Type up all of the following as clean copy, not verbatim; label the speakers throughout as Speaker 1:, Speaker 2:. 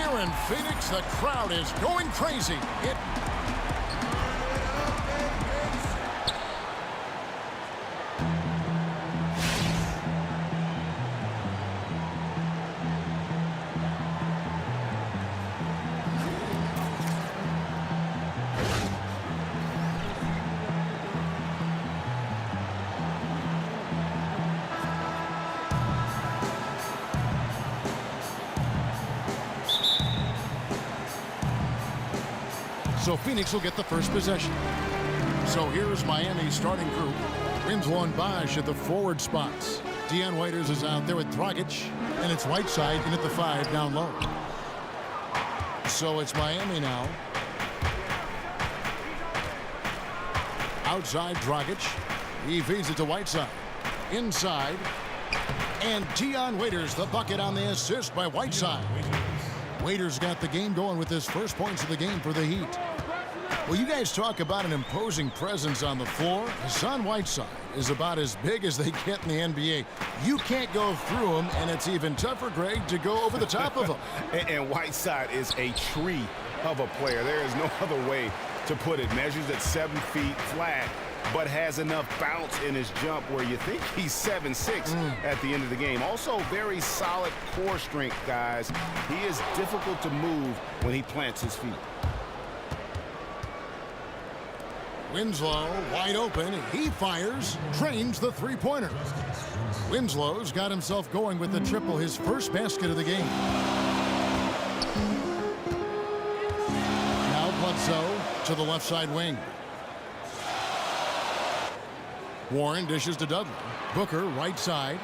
Speaker 1: Here in Phoenix, the crowd is going crazy. So Phoenix will get the first possession. So here's Miami's starting group. Winslow and Bosch at the forward spots. Dion Waiters is out there with Dragic, and it's Whiteside in at the 5 down low. So it's Miami now. Outside Dragic. He feeds it to Whiteside. Inside. And Dion Waiters, the bucket on the assist by Whiteside. Waiters got the game going with his first points of the game for the Heat. Well, you guys talk about an imposing presence on the floor. Hassan Whiteside is about as big as they get in the NBA. You can't go through him, and it's even tougher, Greg, to go over the top of him.
Speaker 2: And Whiteside is a tree of a player. There is no other way to put it. Measures at 7 feet flat, but has enough bounce in his jump where you think he's 7'6" at the end of the game. Also, very solid core strength, guys. He is difficult to move when he plants his feet.
Speaker 1: Winslow wide open. He fires, trains the three-pointer. Winslow's got himself going with the triple, his first basket of the game. Now Bledsoe to the left side wing. Warren dishes to Dudley. Booker right side.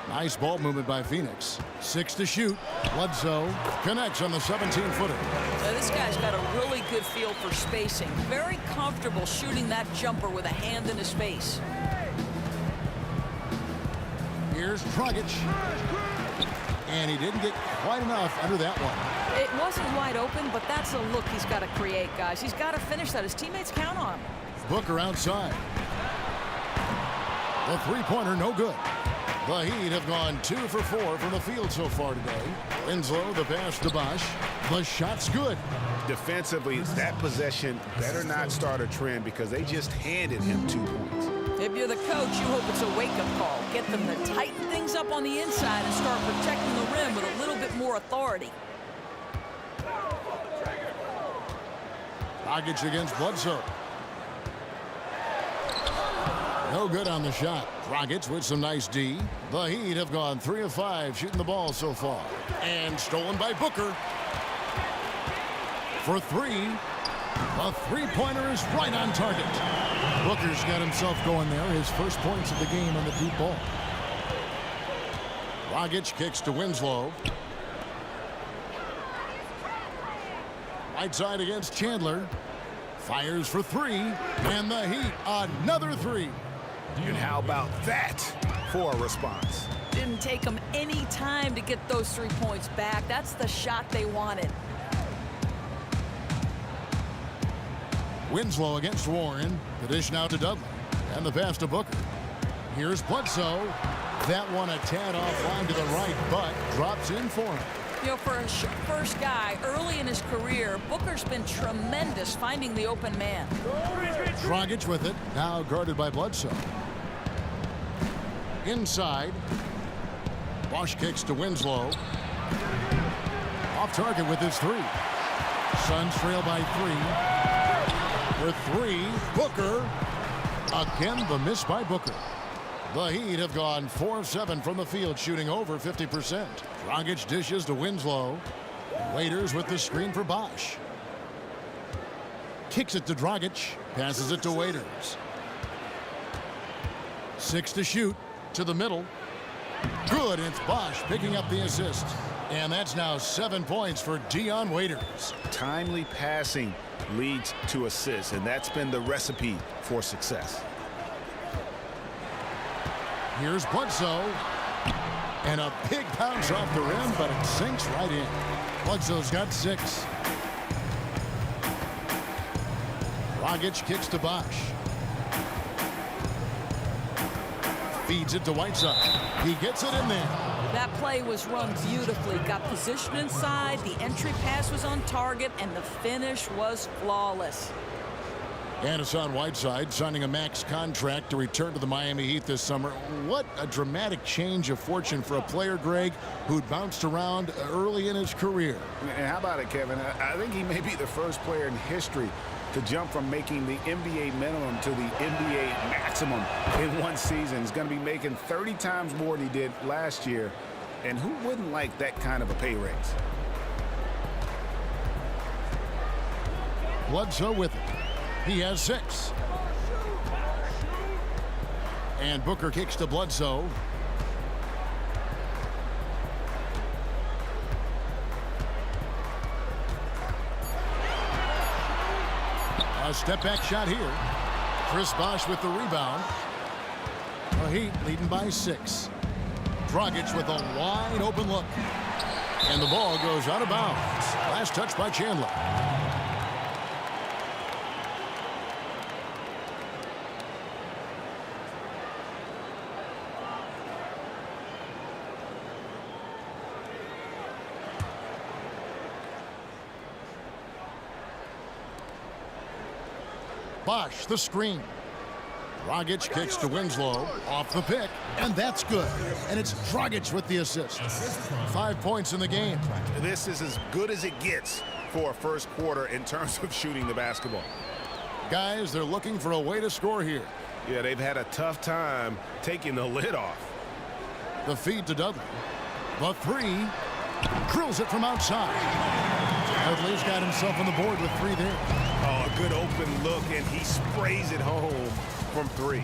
Speaker 1: Nice ball movement by Phoenix. 6 to shoot. Bledsoe connects on the 17-footer.
Speaker 3: This guy's got a really good feel for spacing. Very comfortable shooting that jumper with a hand in his face.
Speaker 1: Here's Dragic. And he didn't get quite enough under that one.
Speaker 3: It wasn't wide open, but that's a look he's got to create, guys. He's got to finish that. His teammates count on him.
Speaker 1: Booker outside. The three-pointer no good. The Heat have gone 2 for 4 from the field so far today. Winslow, the pass to Bosch. The shot's good.
Speaker 2: Defensively, that possession better not start a trend because they just handed him 2 points.
Speaker 3: If you're the coach, you hope it's a wake-up call. Get them to tighten things up on the inside and start protecting the rim with a little bit more authority.
Speaker 1: Dragic against Bledsoe. No good on the shot. Dragic with some nice D. The Heat have gone 3 of 5 shooting the ball so far. And stolen by Booker. For 3. The three-pointer is right on target. Booker's got himself going there. His first points of the game on the deep ball. Dragic kicks to Winslow. Right side against Chandler. Fires for 3. And the Heat, another 3.
Speaker 2: And how about that for a response?
Speaker 3: Didn't take them any time to get those 3 points back. That's the shot they wanted.
Speaker 1: Winslow against Warren. The dish now to Dudley. And the pass to Booker. Here's Bledsoe. That one a tad offline to the right, but drops in for him.
Speaker 3: You know, for a first guy early in his career, Booker's been tremendous finding the open man.
Speaker 1: Dragic with it. Now guarded by Bledsoe. Inside. Bosch kicks to Winslow. Off target with his 3. Suns trail by 3. For 3, Booker. Again, the miss by Booker. The Heat have gone 4 of 7 from the field, shooting over 50%. Dragic dishes to Winslow. Waiters with the screen for Bosch. Kicks it to Dragic. Passes it to Waiters. 6 to shoot. To the middle. Good. It's Bosch picking up the assist. And that's now 7 points for Dion Waiters.
Speaker 2: Timely passing leads to assists, and that's been the recipe for success.
Speaker 1: Here's Bledsoe. And a big bounce off the rim, but it sinks right in. Bledsoe's got 6. Dragic kicks to Bosch. Feeds it to Whiteside. He gets it in there.
Speaker 3: That play was run beautifully. Got positioned inside, the entry pass was on target, and the finish was flawless.
Speaker 1: And Hassan Whiteside signing a max contract to return to the Miami Heat this summer. What a dramatic change of fortune for a player, Greg, who'd bounced around early in his career.
Speaker 2: And how about it, Kevin? I think he may be the first player in history to jump from making the NBA minimum to the NBA maximum in one season. He's going to be making 30 times more than he did last year. And who wouldn't like that kind of a pay raise?
Speaker 1: Bledsoe with it. He has 6. And Booker kicks to Bledsoe. A step-back shot here. Chris Bosh with the rebound. The Heat leading by 6. Dragic with a wide-open look. And the ball goes out of bounds. Last touch by Chandler. Bosh, the screen. Dragic kicks to Winslow. Off the pick. And that's good. And it's Dragic with the assist. 5 points in the game.
Speaker 2: This is as good as it gets for a first quarter in terms of shooting the basketball.
Speaker 1: Guys, they're looking for a way to score here.
Speaker 2: Yeah, they've had a tough time taking the lid off.
Speaker 1: The feed to Dudley. The 3. Drills it from outside. Dudley's got himself on the board with 3 there.
Speaker 2: Oh, a good open look, and he sprays it home from 3.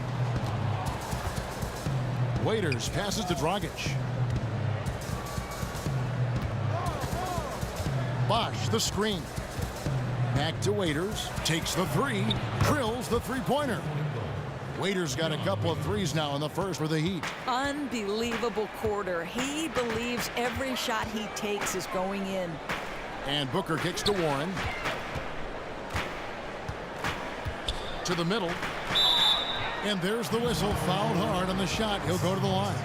Speaker 1: Waiters passes to Dragic. Bosh, the screen. Back to Waiters. Takes the 3. Drills the three-pointer. Waiters got a couple of threes now in the first for the Heat.
Speaker 3: Unbelievable quarter. He believes every shot he takes is going in.
Speaker 1: And Booker kicks to Warren. To the middle. And there's the whistle. Fouled hard on the shot. He'll go to the line.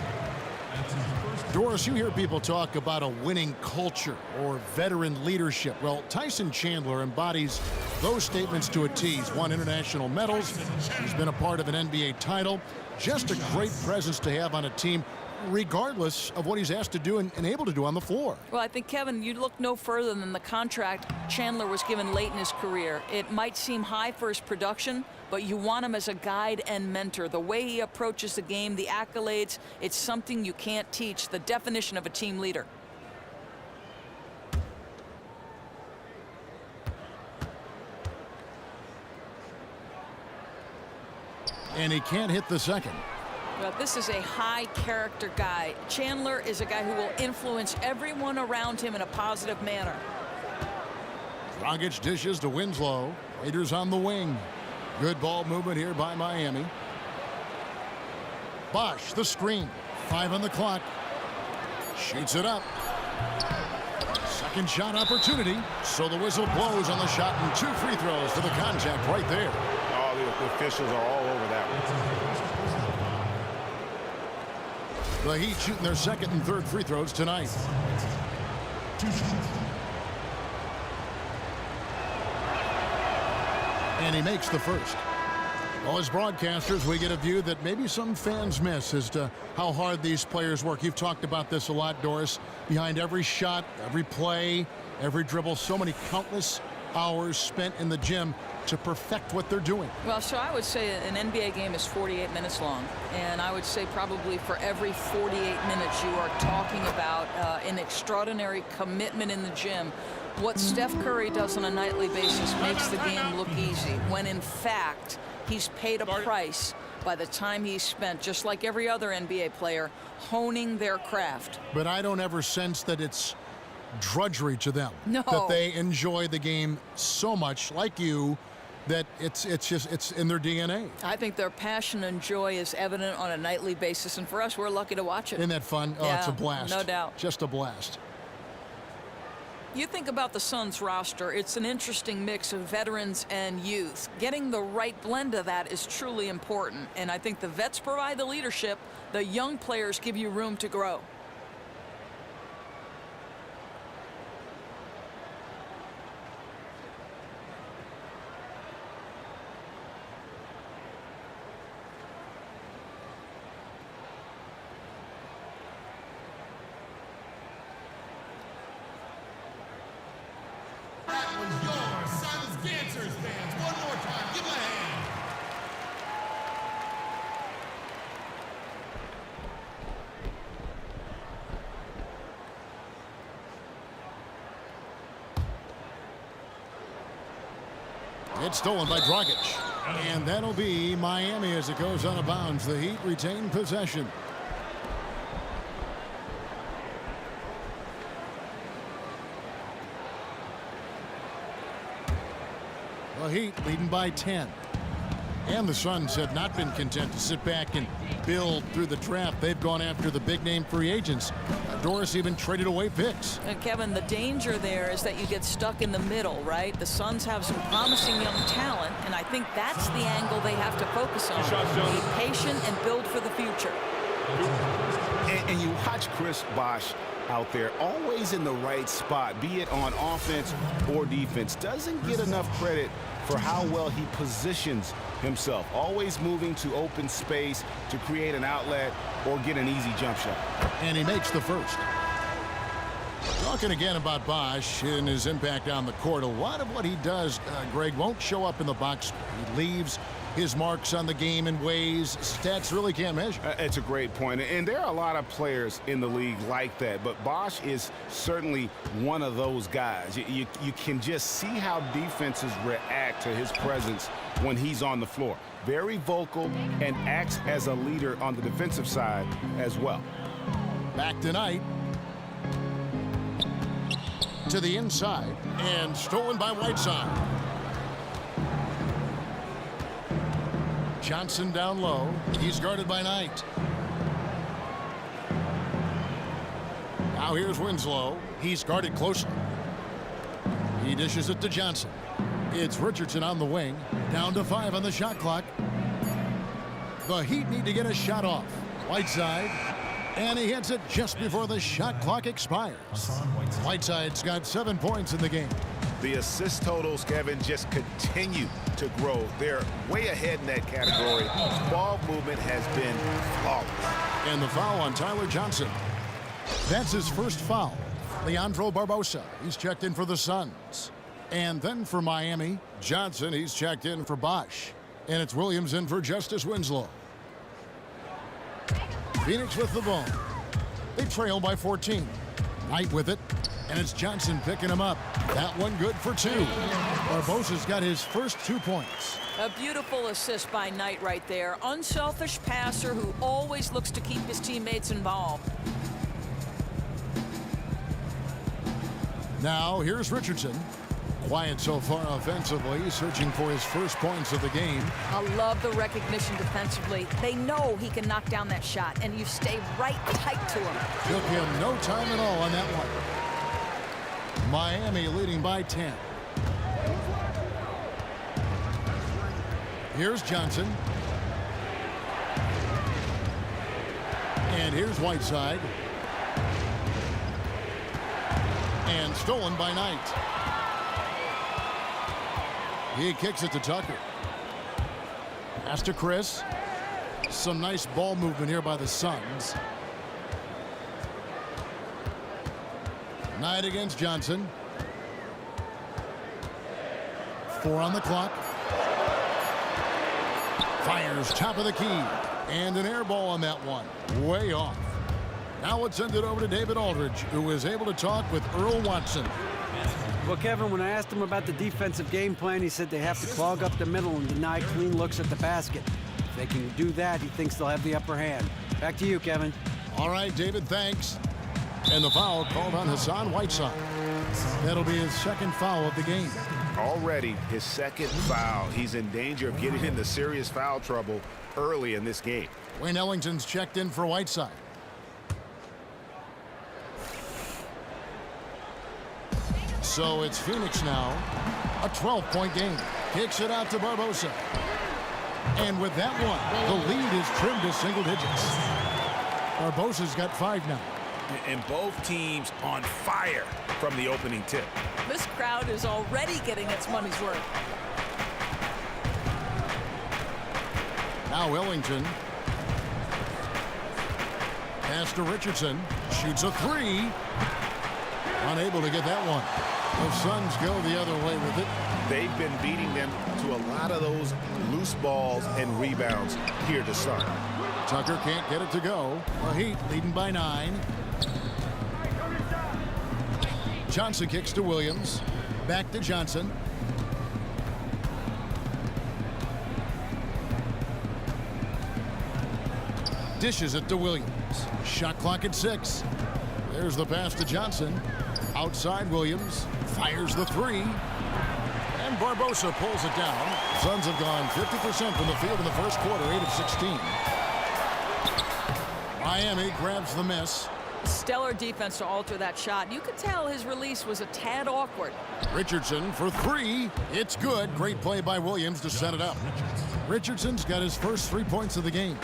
Speaker 1: Doris, you hear people talk about a winning culture or veteran leadership. Well, Tyson Chandler embodies those statements to a T. He's won international medals. He's been a part of an NBA title. Just a great presence to have on a team, regardless of what he's asked to do and able to do on the floor.
Speaker 3: Well, I think, Kevin, you look no further than the contract Chandler was given late in his career. It might seem high for his production, but you want him as a guide and mentor. The way he approaches the game, the accolades, it's something you can't teach, the definition of a team leader.
Speaker 1: And he can't hit the second.
Speaker 3: Well, this is a high character guy. Chandler is a guy who will influence everyone around him in a positive manner.
Speaker 1: Dragic dishes to Winslow. Raiders on the wing. Good ball movement here by Miami. Bosh, the screen. 5 on the clock. Shoots it up. Second shot opportunity. So the whistle blows on the shot and 2 free throws for the contact right there.
Speaker 2: Oh, the officials are all over that one.
Speaker 1: The Heat shooting their second and third free throws tonight. And he makes the first. Well, as broadcasters, we get a view that maybe some fans miss as to how hard these players work. You've talked about this a lot, Doris. Behind every shot, every play, every dribble, so many countless hours spent in the gym to perfect what they're doing.
Speaker 3: Well, so I would say an NBA game is 48 minutes long. And I would say probably for every 48 minutes you are talking about an extraordinary commitment in the gym. What Steph Curry does on a nightly basis makes the game look easy, when in fact he's paid a price by the time he's spent, just like every other NBA player, honing their craft.
Speaker 1: But I don't ever sense that it's drudgery to them.
Speaker 3: No.
Speaker 1: That they enjoy the game so much, like you, that it's in their DNA.
Speaker 3: I think their passion and joy is evident on a nightly basis, and for us, we're lucky to watch it.
Speaker 1: Isn't that fun? Oh,
Speaker 3: Yeah,
Speaker 1: it's a blast.
Speaker 3: no doubt.
Speaker 1: Just a blast.
Speaker 3: You think about the Suns roster, it's an interesting mix of veterans and youth. Getting the right blend of that is truly important, and I think the vets provide the leadership. The young players give you room to grow.
Speaker 4: Dancers fans, one more time, give 'em a hand.
Speaker 1: It's stolen by Dragic. And that'll be Miami as it goes out of bounds. The Heat retain possession. The Heat leading by 10. And the Suns have not been content to sit back and build through the draft. They've gone after the big-name free agents. Doris even traded away picks.
Speaker 3: And Kevin, the danger there is that you get stuck in the middle, right? The Suns have some promising young talent, and I think that's the angle they have to focus on. Be patient and build for the future.
Speaker 2: And you watch Chris Bosh out there, always in the right spot, be it on offense or defense. Doesn't get enough credit for how well he positions himself. Always moving to open space to create an outlet or get an easy jump shot.
Speaker 1: And he makes the first. Talking again about Bosh and his impact on the court. A lot of what he does, Greg, won't show up in the box score. He leaves his marks on the game in ways stats really can't measure.
Speaker 2: It's a great point. And there are a lot of players in the league like that. But Bosh is certainly one of those guys. You can just see how defenses react to his presence when he's on the floor. Very vocal and acts as a leader on the defensive side as well.
Speaker 1: Back tonight. To the inside. And stolen by Whiteside. Johnson down low. He's guarded by Knight. Now here's Winslow. He's guarded closely. He dishes it to Johnson. It's Richardson on the wing. Down to 5 on the shot clock. The Heat need to get a shot off. Whiteside. And he hits it just before the shot clock expires. Whiteside's got 7 points in the game.
Speaker 5: The assist totals, Kevin, just continue to grow. They're way ahead in that category. Ball movement has been flawless.
Speaker 1: And the foul on Tyler Johnson. That's his first foul. Leandro Barbosa, he's checked in for the Suns. And then for Miami, Johnson, he's checked in for Bosh. And it's Williams in for Justice Winslow. Phoenix with the ball. They trail by 14. Knight with it. And it's Johnson picking him up. That one good for 2. Barbosa's got his first 2 points.
Speaker 3: A beautiful assist by Knight right there. Unselfish passer who always looks to keep his teammates involved.
Speaker 1: Now here's Richardson. Quiet so far offensively, searching for his first points of the game.
Speaker 3: I love the recognition defensively. They know he can knock down that shot, and you stay right tight to him.
Speaker 1: Took him no time at all on that one. Miami leading by 10. Here's Johnson. And here's Whiteside. And stolen by Knight. He kicks it to Tucker. Pass to Chris. Some nice ball movement here by the Suns. Knight against Johnson. 4 on the clock. Fires top of the key. And an air ball on that one. Way off. Now let's send it over to David Aldridge, who was able to talk with Earl Watson.
Speaker 6: Well, Kevin, when I asked him about the defensive game plan, he said they have to clog up the middle and deny clean looks at the basket. If they can do that, he thinks they'll have the upper hand. Back to you, Kevin.
Speaker 1: All right, David, thanks. And the foul called on Hassan Whiteside. That'll be his second foul of the game.
Speaker 5: Already his second foul. He's in danger of getting into serious foul trouble early in this game.
Speaker 1: Wayne Ellington's checked in for So it's Phoenix now, a 12-point game. Kicks it out to Barbosa. And with that one, the lead is trimmed to single digits. Barbosa's got 5 now.
Speaker 5: And both teams on fire from the opening tip.
Speaker 3: This crowd is already getting its money's worth.
Speaker 1: Now Ellington. Pass to Richardson. Shoots a 3. Unable to get that one. The Suns go the other way with it.
Speaker 5: They've been beating them to a lot of those loose balls and rebounds here to start.
Speaker 1: Tucker can't get it to go. The Heat leading by 9. Johnson kicks to Williams. Back to Johnson. Dishes it to Williams. Shot clock at 6. There's the pass to Johnson. Outside Williams. Fires the 3. And Barbosa pulls it down. Suns have gone 50% from the field in the first quarter, 8 of 16. Miami grabs the miss.
Speaker 3: Stellar defense to alter that shot. You could tell his release was a tad awkward.
Speaker 1: Richardson for 3. It's good. Great play by Williams to set it up. Richardson's got his first 3 points of the game.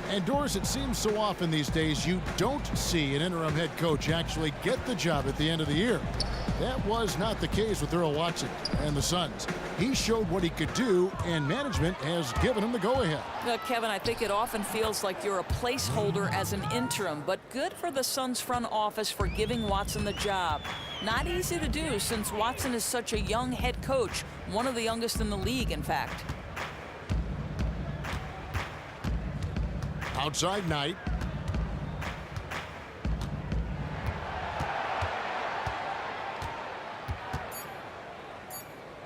Speaker 1: And Doris, it seems so often these days you don't see an interim head coach actually get the job at the end of the year. That was not the case with Earl Watson and the Suns. He showed what he could do, and management has given him the go-ahead.
Speaker 3: Kevin, I think it often feels like you're a placeholder as an interim, but good for the Suns front office for giving Watson the job. Not easy to do since Watson is such a young head coach, one of the youngest in the league, in fact.
Speaker 1: Outside Knight.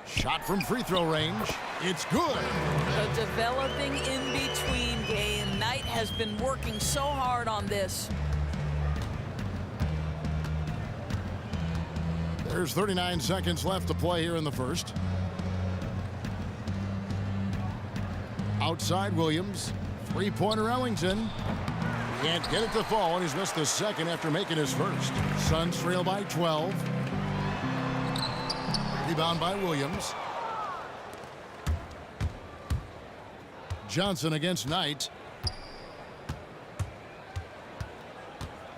Speaker 1: Shot from free throw range. It's good.
Speaker 3: The developing in-between game. Knight has been working so hard on this.
Speaker 1: There's 39 seconds left to play here in the first. Outside Williams. Three-pointer Ellington. Can't get it to fall, and he's missed the second after making his first. Suns trail by 12. Rebound by Williams. Johnson against Knight.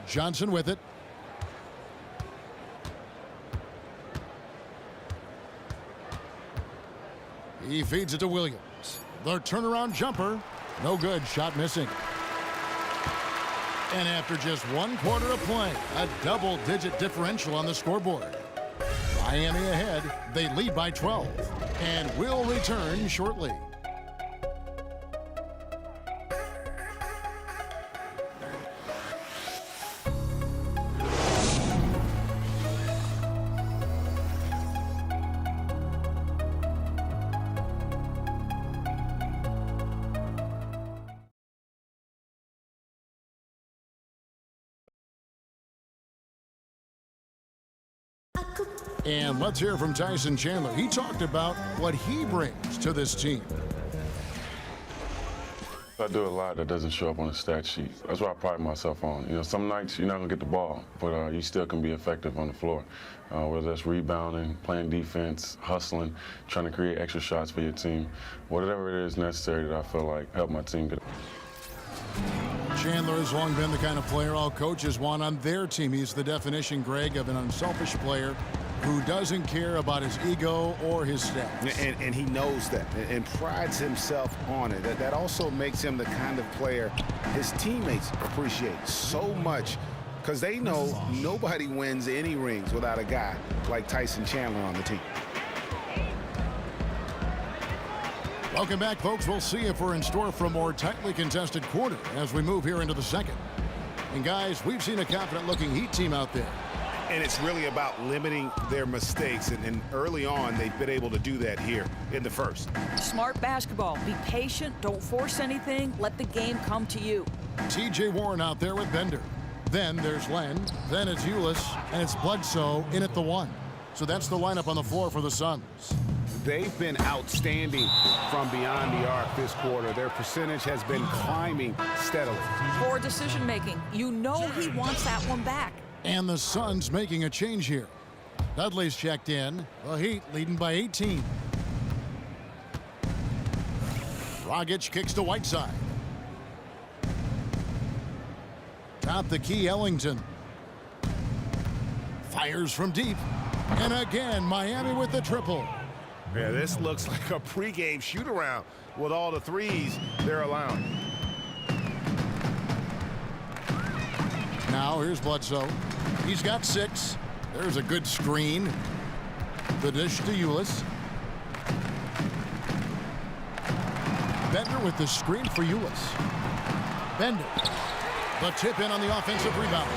Speaker 1: Johnson with it. He feeds it to Williams. The turnaround jumper. No good. Shot missing. And after just 1 quarter of play, a double-digit differential on the scoreboard. Miami ahead. They lead by 12. And will return shortly. And let's hear from Tyson Chandler. He talked about what he brings to this team.
Speaker 7: I do a lot that doesn't show up on the stat sheet. That's what I pride myself on. You know, some nights you're not going to get the ball, but you still can be effective on the floor. Whether that's rebounding, playing defense, hustling, trying to create extra shots for your team. Whatever it is necessary that I feel like help my team get it.
Speaker 1: Chandler has long been the kind of player all coaches want on their team. He's the definition, Greg, of an unselfish player who doesn't care about his ego or his stats.
Speaker 2: And he knows that and prides himself on it. That also makes him the kind of player his teammates appreciate so much because they know nobody wins any rings without a guy like Tyson Chandler on the team.
Speaker 1: Welcome back, folks. We'll see if we're in store for a more tightly contested quarter as we move here into the second. And, guys, we've seen a confident-looking Heat team out there.
Speaker 2: And it's really about limiting their mistakes. And early on, they've been able to do that here in the first.
Speaker 3: Smart basketball. Be patient. Don't force anything. Let the game come to you.
Speaker 1: T.J. Warren out there with Bender. Then there's Len. Then it's Ulis. And it's Bledsoe in at the 1. So that's the lineup on the floor for the Suns.
Speaker 2: They've been outstanding from beyond the arc this quarter. Their percentage has been climbing steadily.
Speaker 3: Poor decision-making. You know he wants that one back.
Speaker 1: And the Suns making a change here. Dudley's checked in. The Heat leading by 18. Dragic kicks to Whiteside. Top the key, Ellington. Fires from deep. And again, Miami with the triple.
Speaker 5: Yeah, this looks like a pregame shoot-around with all the threes they're allowing.
Speaker 1: Now here's Bledsoe. He's got 6. There's a good screen. The dish to Ulis. Bender with the screen for Ulis. Bender. The tip in on the offensive rebound.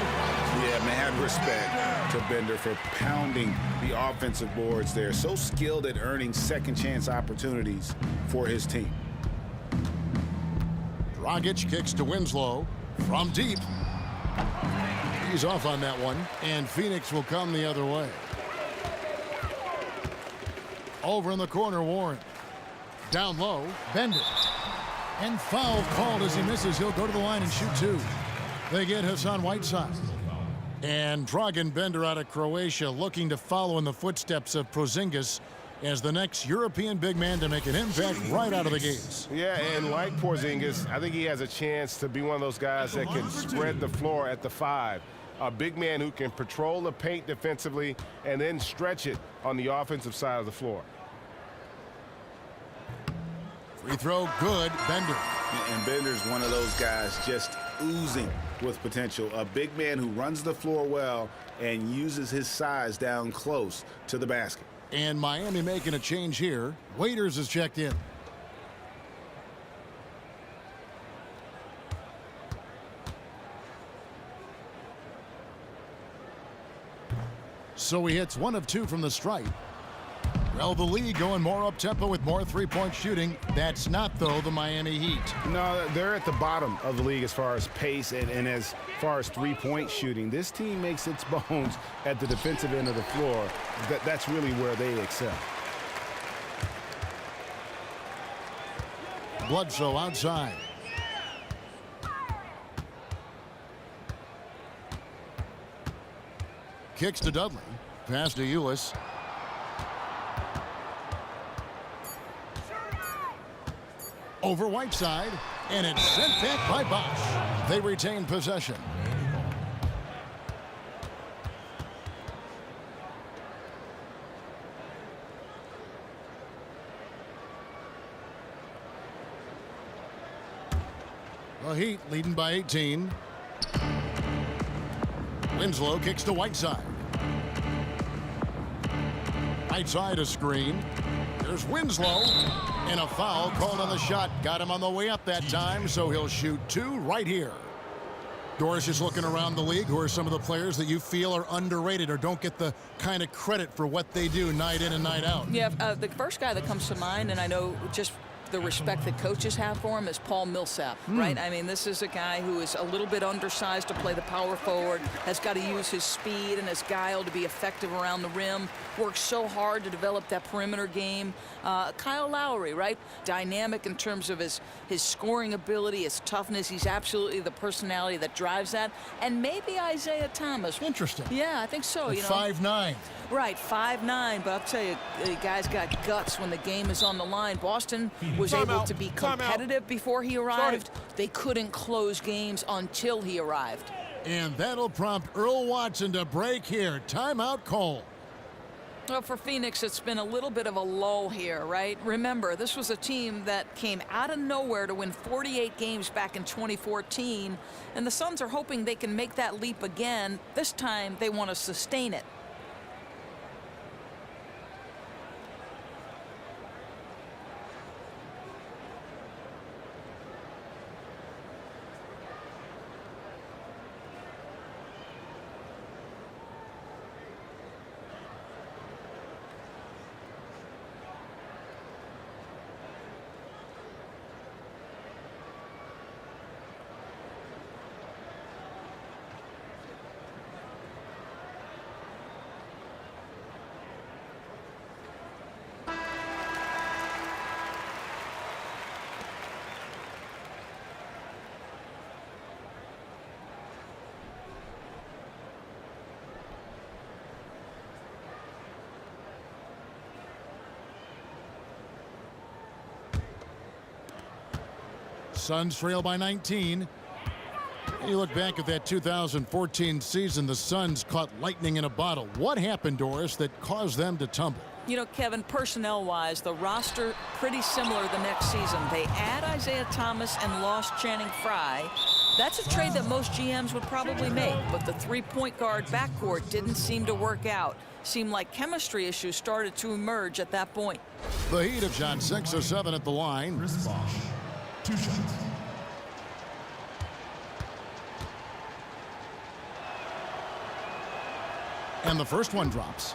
Speaker 2: Yeah, man, respect to Bender for pounding the offensive boards there. So skilled at earning second chance opportunities for his team.
Speaker 1: Dragic kicks to Winslow from deep. He's off on that one, and Phoenix will come the other way. Over in the corner, Warren. Down low, Bender. And foul called as he misses. He'll go to the line and shoot 2. They get Hassan Whiteside. And Dragan Bender out of Croatia looking to follow in the footsteps of Porzingis as the next European big man to make an impact right out of the gates.
Speaker 5: Yeah, and like Porzingis, I think he has a chance to be one of those guys that can spread the floor at the 5. A big man who can patrol the paint defensively and then stretch it on the offensive side of the floor.
Speaker 1: Free throw good, Bender.
Speaker 2: And Bender's one of those guys just oozing with potential. A big man who runs the floor well and uses his size down close to the basket.
Speaker 1: And Miami making a change here. Waiters is checked in. So he hits 1 of 2 from the stripe. Well, the league going more up-tempo with more three-point shooting. That's not, though, the Miami Heat.
Speaker 5: No, they're at the bottom of the league as far as pace and as far as three-point shooting. This team makes its bones at the defensive end of the floor. That's really where they excel.
Speaker 1: Bledsoe outside. Kicks to Dudley. Pass to Ulis. Over Whiteside, and it's sent back by Bosch. They retain possession. The Heat leading by 18. Winslow kicks to Whiteside. Whiteside a screen. There's Winslow. And a foul called on the shot. Got him on the way up that time, so he'll shoot 2 right here. Doris is looking around the league. Who are some of the players that you feel are underrated or don't get the kind of credit for what they do night in and night out?
Speaker 3: Yeah, the first guy that comes to mind, and I know just the respect that coaches have for him, is Paul Millsap, right? I mean, this is a guy who is a little bit undersized to play the power forward, has got to use his speed and his guile to be effective around the rim, works so hard to develop that perimeter game. Kyle Lowry, right? Dynamic in terms of his scoring ability, his toughness. He's absolutely the personality that drives that. And maybe Isaiah Thomas.
Speaker 1: Interesting.
Speaker 3: Yeah, I think so. You know,
Speaker 1: 5'9".
Speaker 3: Right, 5'9", but I'll tell you, the guy's got guts when the game is on the line. Boston was able to be competitive before he arrived. They couldn't close games until he arrived.
Speaker 1: And that'll prompt Earl Watson to break here. Timeout call.
Speaker 3: Well, for Phoenix, it's been a little bit of a lull here, right? Remember, this was a team that came out of nowhere to win 48 games back in 2014, and the Suns are hoping they can make that leap again. This time, they want to sustain it.
Speaker 1: Suns trail by 19. You look back at that 2014 season, the Suns caught lightning in a bottle. What happened, Doris, that caused them to tumble?
Speaker 3: You know, Kevin, personnel-wise, the roster pretty similar the next season. They add Isaiah Thomas and lost Channing Frye. That's a trade that most GMs would probably make, but the three-point guard backcourt didn't seem to work out. Seemed like chemistry issues started to emerge at that point.
Speaker 1: The Heat have shot 6 of 7 at the line.
Speaker 4: Chris Bosh, 2 shots.
Speaker 1: And the first one drops.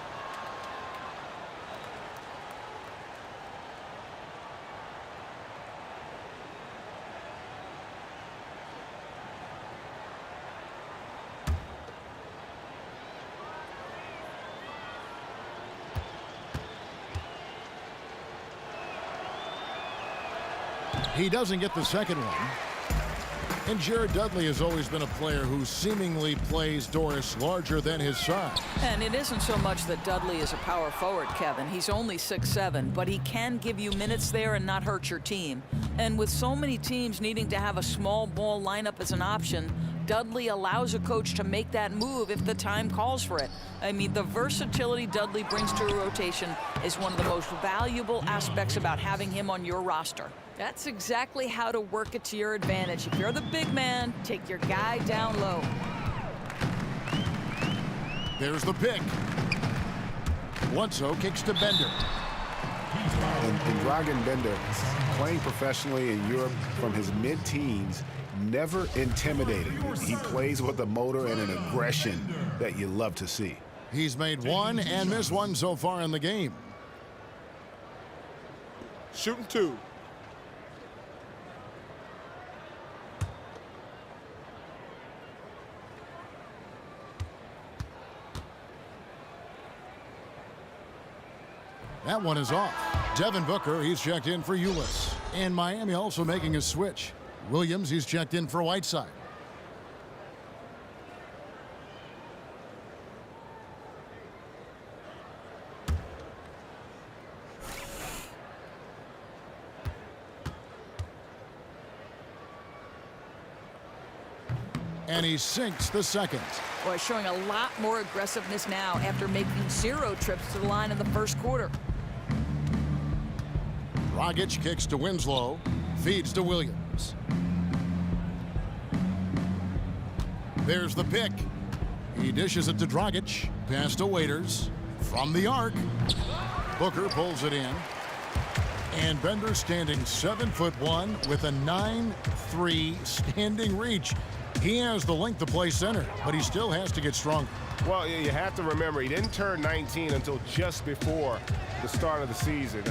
Speaker 1: He doesn't get the second one. And Jared Dudley has always been a player who seemingly plays, Doris, larger than his size.
Speaker 3: And it isn't so much that Dudley is a power forward, Kevin. He's only 6'7", but he can give you minutes there and not hurt your team. And with so many teams needing to have a small ball lineup as an option, Dudley allows a coach to make that move if the time calls for it. I mean, the versatility Dudley brings to a rotation is one of the most valuable aspects about having him on your roster. That's exactly how to work it to your advantage. If you're the big man, take your guy down low.
Speaker 1: There's the pick. Bledsoe kicks to Bender.
Speaker 2: And Dragan Bender, playing professionally in Europe from his mid-teens, never intimidated. He plays with a motor and an aggression that you love to see.
Speaker 1: He's made one and missed one so far in the game.
Speaker 5: Shooting 2.
Speaker 1: That one is off. Devin Booker, he's checked in for Ulis. And Miami also making a switch. Williams, he's checked in for Whiteside. And he sinks the second.
Speaker 3: Boy, showing a lot more aggressiveness now after making 0 trips to the line in the first quarter.
Speaker 1: Dragic kicks to Winslow, feeds to Williams. There's the pick. He dishes it to Dragic, pass to Waiters, from the arc. Booker pulls it in. And Bender standing 7'1" with a 9'3" standing reach. He has the length to play center, but he still has to get stronger.
Speaker 5: Well, you have to remember, he didn't turn 19 until just before the start of the season.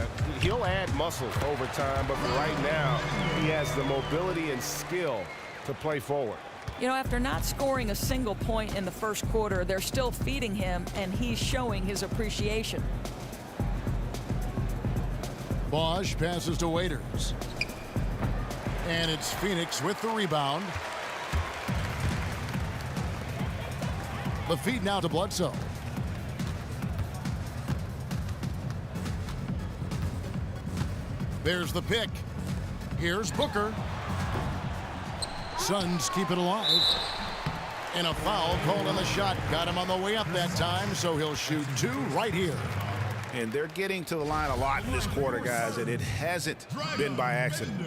Speaker 5: He'll add muscle over time, but for right now, he has the mobility and skill to play forward.
Speaker 3: You know, after not scoring a single point in the first quarter, they're still feeding him, and he's showing his appreciation.
Speaker 1: Bosch passes to Waiters. And it's Phoenix with the rebound. The feed now to Bledsoe. There's the pick. Here's Booker. Suns keep it alive. And a foul called on the shot. Got him on the way up that time, so he'll shoot 2 right here.
Speaker 2: And they're getting to the line a lot in this quarter, guys, and it hasn't been by accident.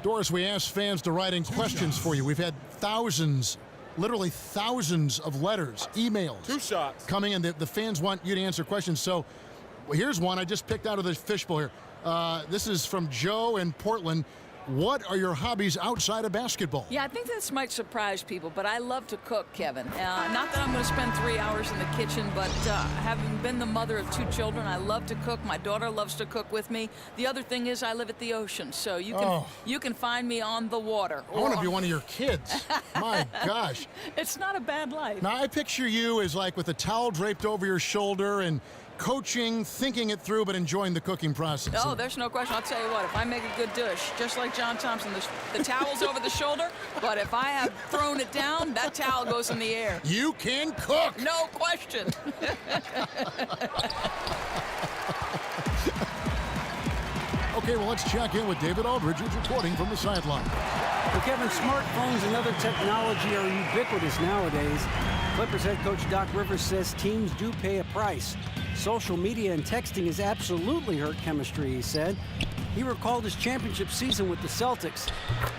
Speaker 1: Doris, we asked fans to write in questions for you. We've had thousands, literally thousands of letters, emails.
Speaker 5: 2 shots.
Speaker 1: Coming in. The fans want you to answer questions. So here's one I just picked out of the fishbowl here. This is from Joe in Portland. What are your hobbies outside of basketball?
Speaker 3: Yeah, I think this might surprise people, but I love to cook, Kevin. Not that I'm going to spend 3 hours in the kitchen, but having been the mother of 2 children, I love to cook. My daughter loves to cook with me. The other thing is I live at the ocean, so you can find me on the water.
Speaker 1: I want to be one of your kids. My gosh.
Speaker 3: It's not a bad life.
Speaker 1: Now, I picture you as like with a towel draped over your shoulder and coaching, thinking it through, but enjoying the cooking process.
Speaker 3: Oh, there's no question. I'll tell you what, if I make a good dish, just like John Thompson, the towel's over the shoulder, but if I have thrown it down, that towel goes in the air.
Speaker 1: You can cook.
Speaker 3: No question.
Speaker 1: Okay, well, let's check in with David Aldridge, who's reporting from the sideline.
Speaker 6: Well, Kevin, smartphones and other technology are ubiquitous nowadays. Clippers head coach Doc Rivers says teams do pay a price. Social media and texting has absolutely hurt chemistry, he said. He recalled his championship season with the Celtics.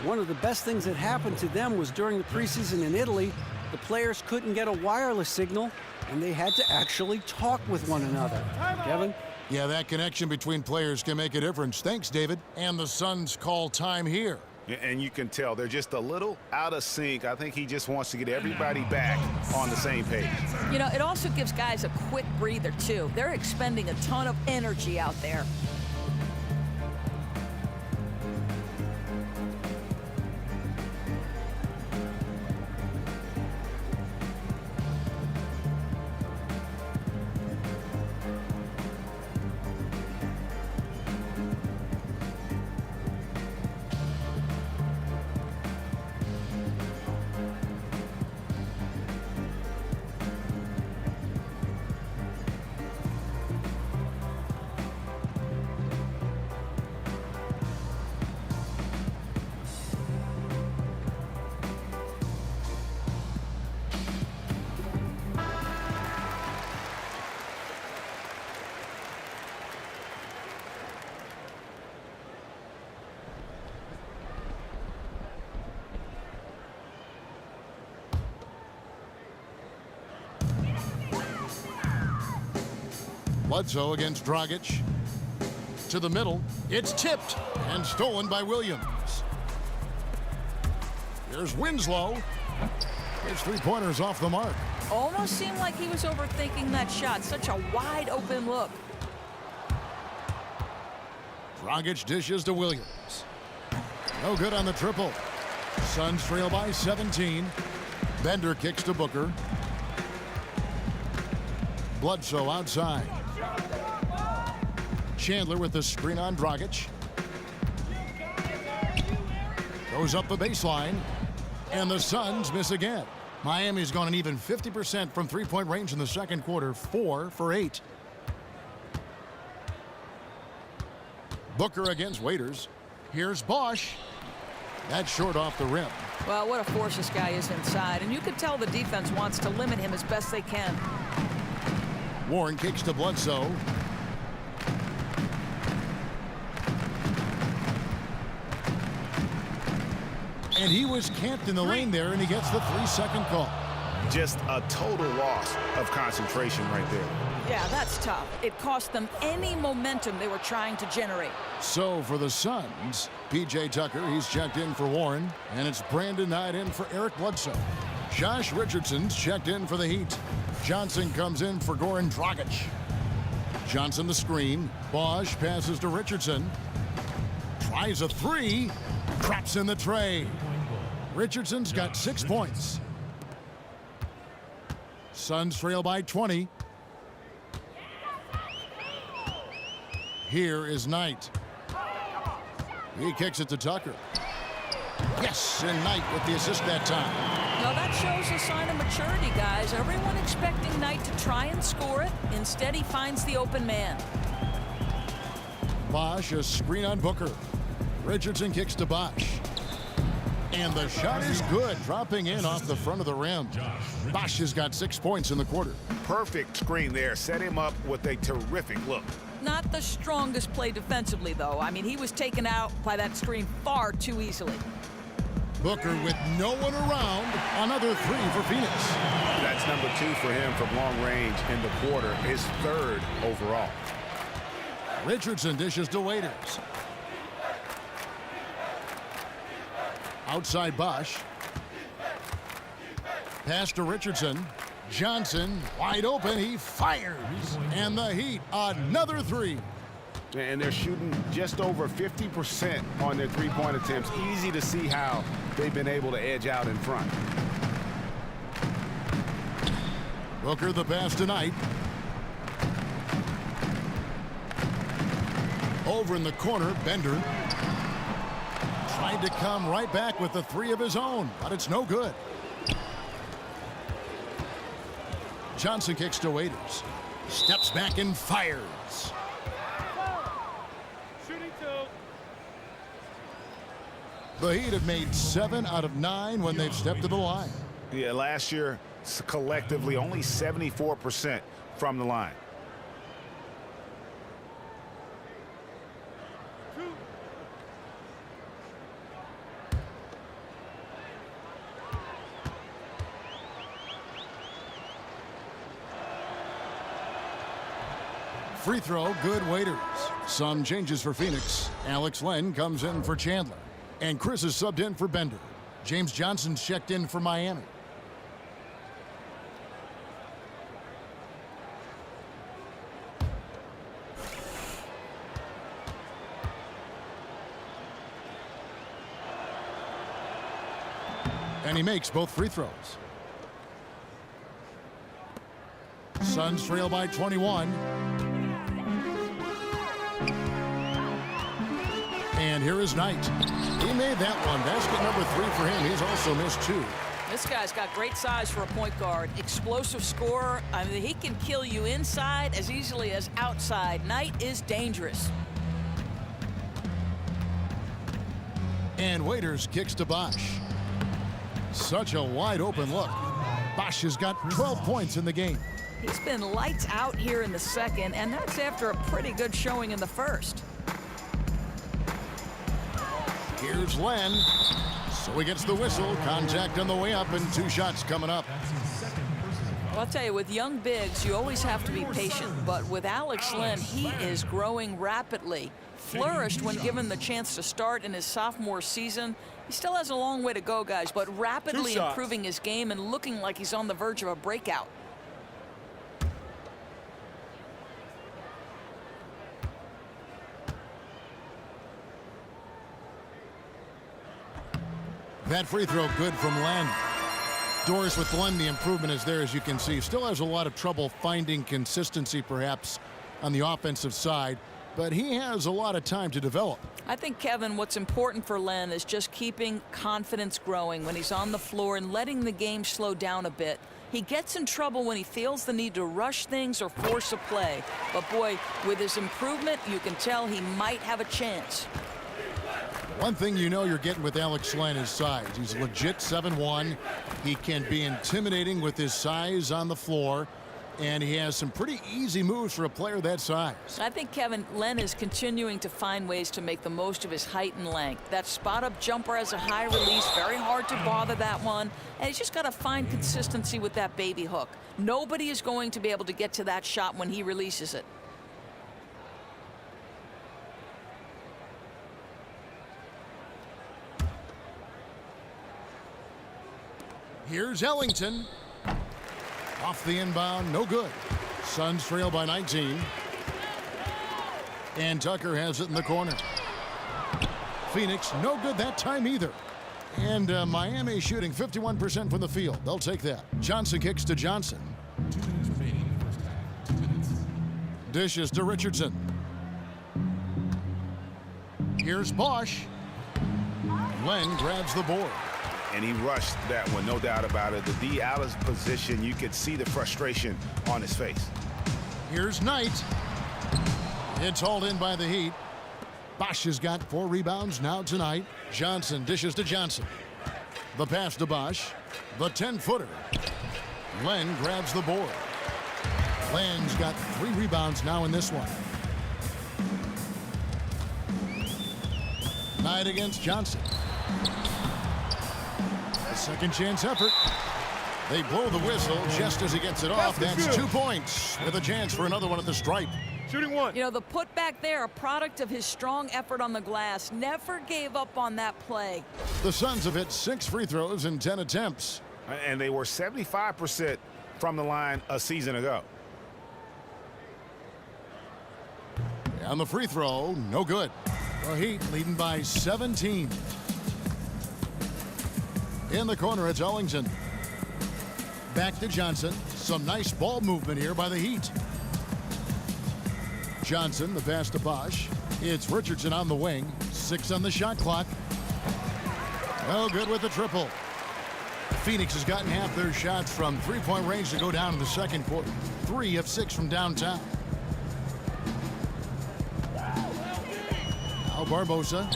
Speaker 6: One of the best things that happened to them was during the preseason in Italy, the players couldn't get a wireless signal, and they had to actually talk with one another. Kevin?
Speaker 1: Yeah, that connection between players can make a difference. Thanks, David. And the Suns call time here.
Speaker 2: And you can tell they're just a little out of sync. I think he just wants to get everybody back on the same page.
Speaker 3: You know, it also gives guys a quick breather, too. They're expending a ton of energy out there.
Speaker 1: Bledsoe against Dragic. To the middle. It's tipped and stolen by Williams. Here's Winslow. His three-pointer's off the mark.
Speaker 3: Almost seemed like he was overthinking that shot. Such a wide open look.
Speaker 1: Dragic dishes to Williams. No good on the triple. Suns trail by 17. Bender kicks to Booker. Bledsoe outside. Chandler with the screen on Dragic. Goes up the baseline. And the Suns miss again. Miami's gone an even 50% from three-point range in the second quarter. 4 for 8. Booker against Waiters. Here's Bosch. That's short off the rim.
Speaker 3: Well, what a force this guy is inside. And you could tell the defense wants to limit him as best they can.
Speaker 1: Warren kicks to Bledsoe. And he was camped in the lane there, and he gets the 3-second call.
Speaker 2: Just a total loss of concentration right there.
Speaker 3: Yeah, that's tough. It cost them any momentum they were trying to generate.
Speaker 1: So for the Suns, P.J. Tucker, he's checked in for Warren, and it's Brandon Knight in for Eric Bledsoe. Josh Richardson's checked in for the Heat. Johnson comes in for Goran Dragic. Johnson the screen. Bosch passes to Richardson. Tries a three. Traps in the tray. Richardson's got 6 points. Suns trail by 20. Here is Knight. He kicks it to Tucker. Yes, and Knight with the assist that time.
Speaker 3: Now that shows a sign of maturity, guys. Everyone expecting Knight to try and score it. Instead, he finds the open man.
Speaker 1: Bosch, a screen on Booker. Richardson kicks to Bosch. And the shot is good, dropping in off the front of the rim. Bosch has got 6 points in the quarter.
Speaker 2: Perfect screen there. Set him up with a terrific look.
Speaker 3: Not the strongest play defensively, though. I mean, he was taken out by that screen far too easily.
Speaker 1: Booker with no one around. Another three for Phoenix.
Speaker 2: That's number 2 for him from long range in the quarter. His 3rd overall.
Speaker 1: Richardson dishes to Waiters. Outside Bosch. Pass to Richardson. Johnson wide open. He fires. And the Heat, another three.
Speaker 2: And they're shooting just over 50% on their three-point attempts. Easy to see how they've been able to edge out in front.
Speaker 1: Booker the pass tonight. Over in the corner, Bender. Tried to come right back with the three of his own, but it's no good. Johnson kicks to Waiters. Steps back and fires. The Heat have made 7 out of 9 when they've stepped to the line.
Speaker 2: Yeah, last year, collectively, only 74% from the line.
Speaker 1: Free throw, good. Waiters. Some changes for Phoenix. Alex Len comes in for Chandler. And Chris is subbed in for Bender. James Johnson's checked in for Miami. And he makes both free throws. Suns trail by 21. And here is Knight. He made that one. Basket number 3 for him. He's also missed 2.
Speaker 3: This guy's got great size for a point guard. Explosive scorer. I mean, he can kill you inside as easily as outside. Knight is dangerous.
Speaker 1: And Waiters kicks to Bosch. Such a wide open look. Bosch has got 12 points in the game.
Speaker 3: He's been lights out here in the second, and that's after a pretty good showing in the first.
Speaker 1: Here's Len. So he gets the whistle. Contact on the way up, and 2 shots coming up.
Speaker 3: Well, I'll tell you, with young bigs, you always have to be patient. But with Alex Len, he is growing rapidly. Flourished when given the chance to start in his sophomore season. He still has a long way to go, guys, but rapidly improving his game and looking like he's on the verge of a breakout.
Speaker 1: That free throw good from Len. Doris with Len, the improvement is there, as you can see. Still has a lot of trouble finding consistency, perhaps, on the offensive side, but he has a lot of time to develop.
Speaker 3: I think, Kevin, what's important for Len is just keeping confidence growing when he's on the floor and letting the game slow down a bit. He gets in trouble when he feels the need to rush things or force a play. But, boy, with his improvement, you can tell he might have a chance.
Speaker 1: One thing you know you're getting with Alex Len is size. He's legit 7'1". He can be intimidating with his size on the floor, and he has some pretty easy moves for a player that size.
Speaker 3: I think, Kevin, Len is continuing to find ways to make the most of his height and length. That spot-up jumper has a high release, very hard to bother that one, and he's just got to find consistency with that baby hook. Nobody is going to be able to get to that shot when he releases it.
Speaker 1: Here's Ellington. Off the inbound, no good. Suns trail by 19. And Tucker has it in the corner. Phoenix, no good that time either. And Miami shooting 51% from the field. They'll take that. Johnson kicks to Johnson.
Speaker 4: 2 minutes remaining in the first half. 2 minutes.
Speaker 1: Dishes to Richardson. Here's Bosch. Len grabs the board.
Speaker 2: And he rushed that one, no doubt about it. The D out of position, you could see the frustration on his face.
Speaker 1: Here's Knight. It's hauled in by the Heat. Bosch has got 4 rebounds now tonight. Johnson dishes to Johnson. The pass to Bosch. The 10-footer. Len grabs the board. Len's got 3 rebounds now in this one. Knight against Johnson. Second chance effort. They blow the whistle just as he gets it off. That's 2 points with a chance for another one at the stripe.
Speaker 5: Shooting 1.
Speaker 3: You know, the putback there, a product of his strong effort on the glass. Never gave up on that play.
Speaker 1: The Suns have hit 6 free throws in 10 attempts.
Speaker 2: And they were 75% from the line a season ago.
Speaker 1: On the free throw, no good. The Heat leading by 17. In the corner, it's Ellington. Back to Johnson. Some nice ball movement here by the Heat. Johnson, the pass to Bosch. It's Richardson on the wing. 6 on the shot clock. No good with the triple. Phoenix has gotten half their shots from three-point range to go down in the second quarter. 3 of 6 from downtown. Now Barbosa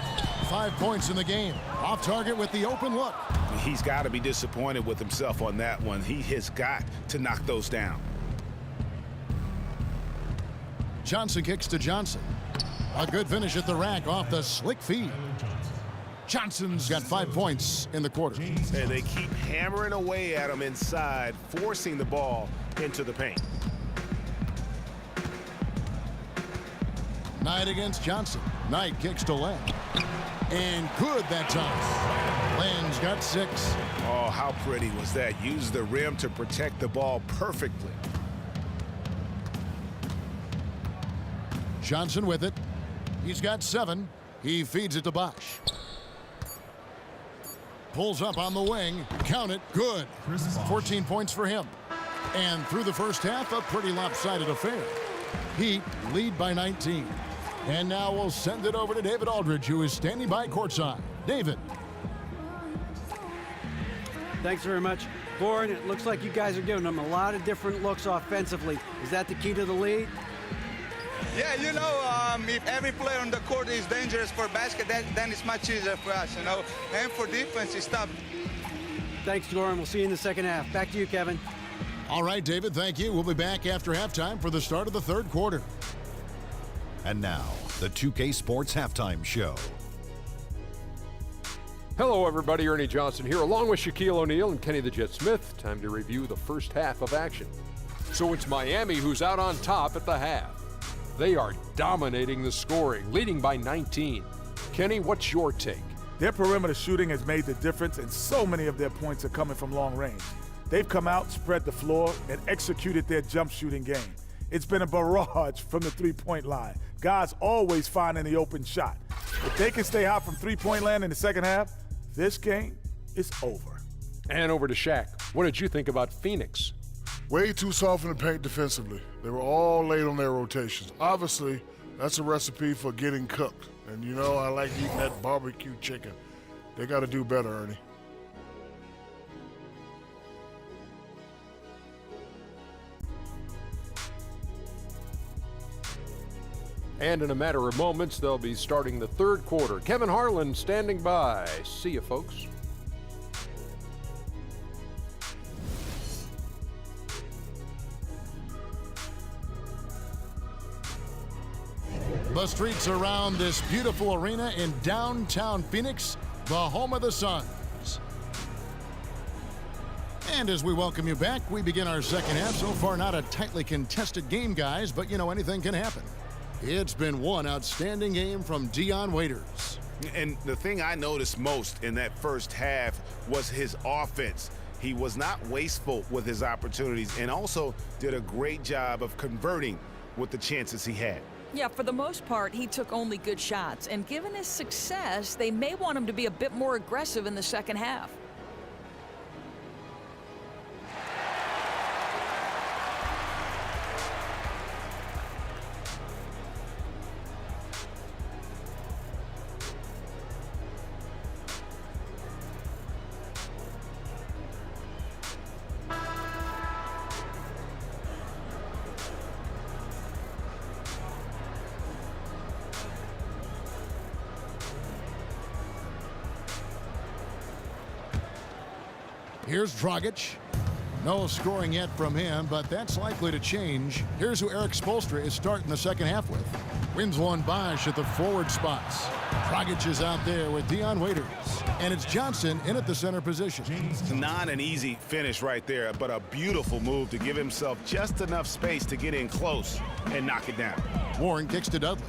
Speaker 1: 5 points in the game. Off target with the open look.
Speaker 2: He's got to be disappointed with himself on that one. He has got to knock those down.
Speaker 1: Johnson kicks to Johnson. A good finish at the rack off the slick feed. Johnson's got 5 points in the quarter.
Speaker 2: And they keep hammering away at him inside, forcing the ball into the paint.
Speaker 1: Knight against Johnson. Knight kicks to Len. And good that time. Len's got 6.
Speaker 2: Oh, how pretty was that? Used the rim to protect the ball perfectly.
Speaker 1: Johnson with it. He's got 7. He feeds it to Bosch. Pulls up on the wing. Count it. Good. 14 points for him. And through the first half, a pretty lopsided affair. Heat lead by 19. And now we'll send it over to David Aldridge, who is standing by courtside. David.
Speaker 6: Thanks very much. Warren, it looks like you guys are giving them a lot of different looks offensively. Is that the key to the lead?
Speaker 8: Yeah, you know, if every player on the court is dangerous for basket, then it's much easier for us, you know. And for defense, it's tough.
Speaker 6: Thanks, Warren. We'll see you in the second half. Back to you, Kevin.
Speaker 1: All right, David, thank you. We'll be back after halftime for the start of the third quarter.
Speaker 9: And now, the 2K Sports Halftime Show.
Speaker 10: Hello, everybody. Ernie Johnson here, along with Shaquille O'Neal and Kenny the Jet Smith. Time to review the first half of action. So it's Miami who's out on top at the half. They are dominating the scoring, leading by 19. Kenny, what's your take?
Speaker 11: Their perimeter shooting has made the difference, and so many of their points are coming from long range. They've come out, spread the floor, and executed their jump shooting game. It's been a barrage from the three-point line. Guys always finding the open shot. If they can stay hot from three-point land in the second half, this game is over.
Speaker 10: And over to Shaq. What did you think about Phoenix?
Speaker 12: Way too soft in the paint defensively. They were all late on their rotations. Obviously, that's a recipe for getting cooked. And you know, I like eating that barbecue chicken. They got to do better, Ernie.
Speaker 10: And in a matter of moments, they'll be starting the third quarter. Kevin Harlan standing by. See you, folks.
Speaker 1: The streets around this beautiful arena in downtown Phoenix, the home of the Suns. And as we welcome you back, we begin our second half. So far, not a tightly contested game, guys, but you know, anything can happen. It's been one outstanding game from Dion Waiters.
Speaker 2: And the thing I noticed most in that first half was his offense. He was not wasteful with his opportunities and also did a great job of converting with the chances he had.
Speaker 3: Yeah, for the most part, he took only good shots. And given his success, they may want him to be a bit more aggressive in the second half.
Speaker 1: Here's Dragic. No scoring yet from him, but that's likely to change. Here's who Eric Spoelstra is starting the second half with. Winslow and Bosch at the forward spots. Dragic is out there with Dion Waiters. And it's Johnson in at the center position.
Speaker 2: Not an easy finish right there, but a beautiful move to give himself just enough space to get in close and knock it down.
Speaker 1: Warren kicks to Dudley.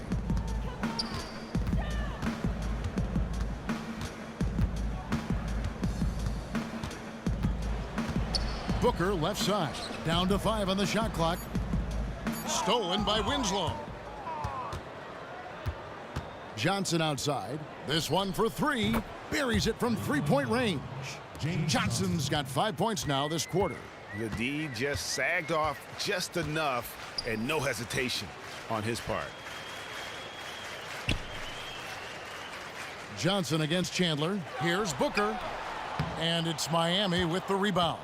Speaker 1: Booker left side, down to 5 on the shot clock. Stolen by Winslow. Johnson outside. This one for 3. Buries it from three-point range. Johnson's got 5 points now this quarter.
Speaker 2: The D just sagged off just enough and no hesitation on his part.
Speaker 1: Johnson against Chandler. Here's Booker. And it's Miami with the rebound.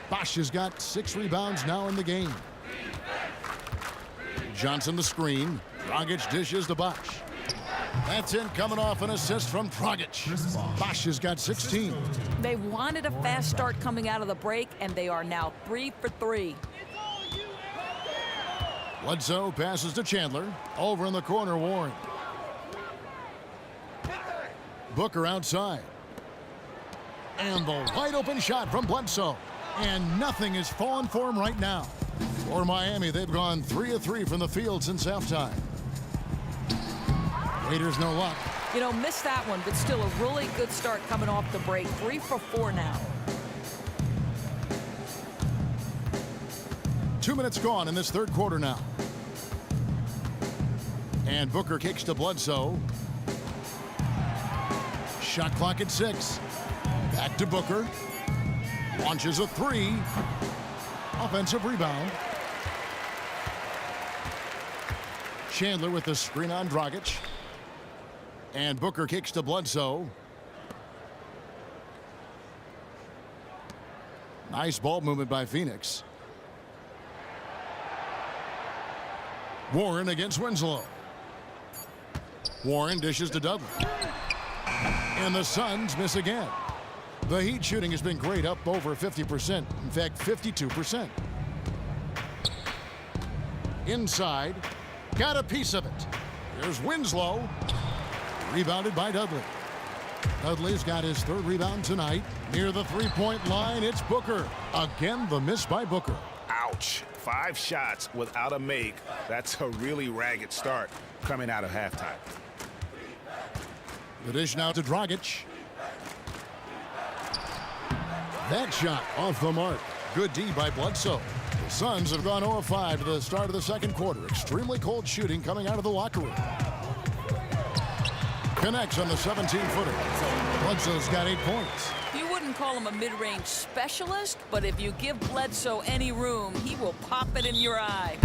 Speaker 1: Bosch has got 6 rebounds now in the game. Johnson the screen. Dragic dishes to Bosch. That's in coming off an assist from Dragic. Bosch has got 16.
Speaker 3: They wanted a fast start coming out of the break, and they are now 3 for 3.
Speaker 1: Bledsoe passes to Chandler. Over in the corner, Warren. Booker outside. And the wide open shot from Bledsoe. And nothing is falling for him right now. For Miami, they've gone 3 of 3 from the field since halftime. Raiders no luck.
Speaker 3: You know, missed that one, but still a really good start coming off the break. 3 for 4 now.
Speaker 1: 2 minutes gone in this third quarter now. And Booker kicks to Bledsoe. Shot clock at 6. Back to Booker. Launches a 3. Offensive rebound. Chandler with the screen on Dragic. And Booker kicks to Bledsoe. Nice ball movement by Phoenix. Warren against Winslow. Warren dishes to Dudley. And the Suns miss again. The Heat shooting has been great, up over 50%. In fact, 52%. Inside. Got a piece of it. Here's Winslow. Rebounded by Dudley. Dudley's got his 3rd rebound tonight. Near the three-point line, it's Booker. Again, the miss by Booker.
Speaker 2: Ouch. 5 shots without a make. That's a really ragged start coming out of halftime.
Speaker 1: The dish now to Dragic. That shot off the mark. Good D by Bledsoe. The Suns have gone 0 of 5 to the start of the second quarter. Extremely cold shooting coming out of the locker room. Connects on the 17-footer. Bledsoe's got 8 points.
Speaker 3: You wouldn't call him a mid-range specialist, but if you give Bledsoe any room, he will pop it in your eye.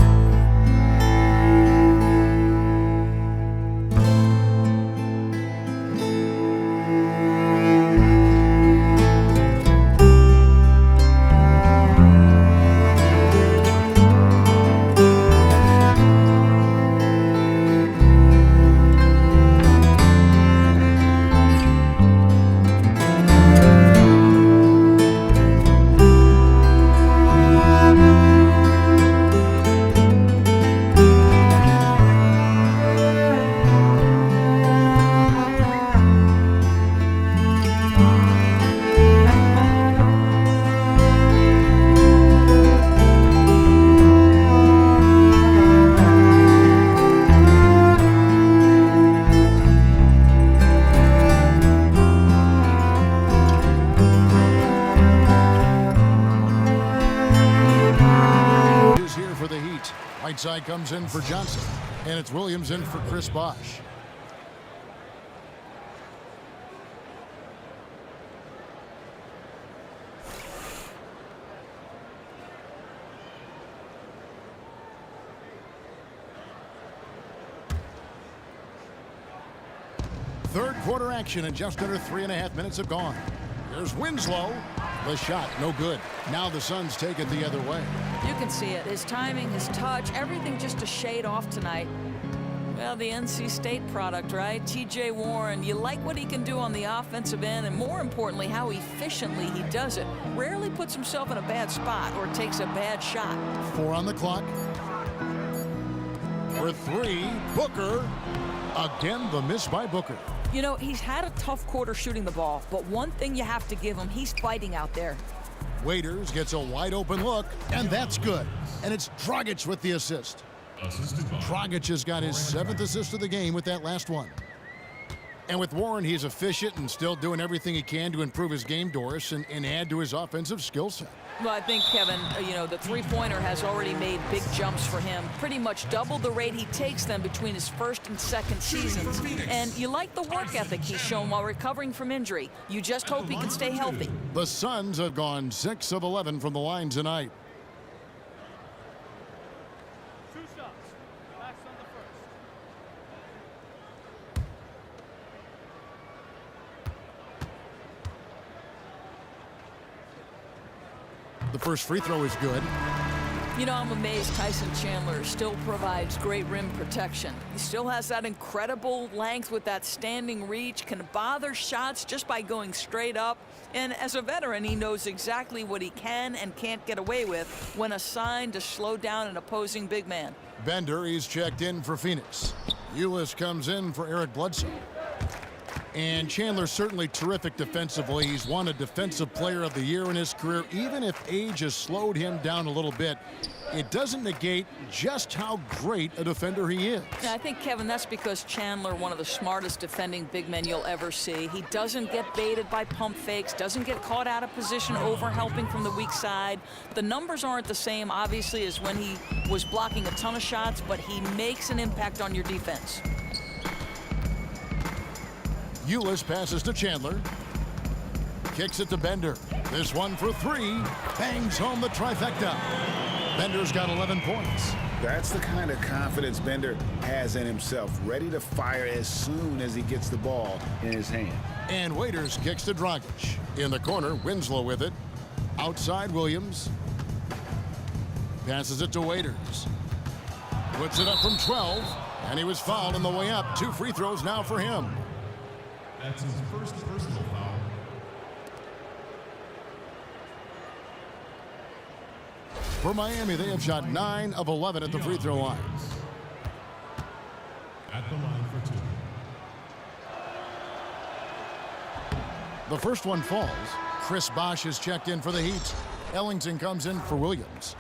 Speaker 1: Whiteside comes in for Johnson, and it's Williams in for Chris Bosh. Third quarter action, and just under 3.5 minutes have gone. Here's Winslow. The shot, no good. Now the Suns take it the other way.
Speaker 3: You can see it. His timing, his touch, everything just a shade off tonight. Well, the NC State product, right? TJ Warren, you like what he can do on the offensive end, and more importantly, how efficiently he does it. Rarely puts himself in a bad spot or takes a bad shot.
Speaker 1: 4 on the clock. For 3, Booker. Again, the miss by Booker.
Speaker 3: You know, he's had a tough quarter shooting the ball, but one thing you have to give him, he's fighting out there.
Speaker 1: Waiters gets a wide open look, and that's good. And it's Dragic with the assist. Dragic has got his 7th assist of the game with that last one. And with Warren, he's efficient and still doing everything he can to improve his game, Doris, and add to his offensive skill set.
Speaker 3: Well, I think, Kevin, you know, the three-pointer has already made big jumps for him. Pretty much double the rate he takes them between his first and second seasons. And you like the work ethic he's shown while recovering from injury. You just hope he can stay healthy.
Speaker 1: The Suns have gone 6 of 11 from the line tonight. The first free throw is good.
Speaker 3: You know, I'm amazed Tyson Chandler still provides great rim protection. He still has that incredible length with that standing reach, can bother shots just by going straight up. And as a veteran, he knows exactly what he can and can't get away with when assigned to slow down an opposing big man.
Speaker 1: Bender, he's checked in for Phoenix. Ulis comes in for Eric Bledsoe. And Chandler's certainly terrific defensively. He's won a Defensive Player of the Year in his career. Even if age has slowed him down a little bit, it doesn't negate just how great a defender he is.
Speaker 3: Yeah, I think, Kevin, that's because Chandler, one of the smartest defending big men you'll ever see. He doesn't get baited by pump fakes, doesn't get caught out of position over helping from the weak side. The numbers aren't the same, obviously, as when he was blocking a ton of shots, but he makes an impact on your defense.
Speaker 1: Ulis passes to Chandler. Kicks it to Bender. This one for three. Bangs home the trifecta. Bender's got 11 points.
Speaker 2: That's the kind of confidence Bender has in himself, ready to fire as soon as he gets the ball in his hand.
Speaker 1: And Waiters kicks to Dragic. In the corner, Winslow with it. Outside, Williams. Passes it to Waiters. Puts it up from 12. And he was fouled on the way up. 2 free throws now for him.
Speaker 4: That's his first personal foul.
Speaker 1: For Miami, they have shot 9 of 11 at the free throw line.
Speaker 4: At the line for 2.
Speaker 1: The first one falls. Chris Bosh is checked in for the Heat. Ellington comes in for Williams.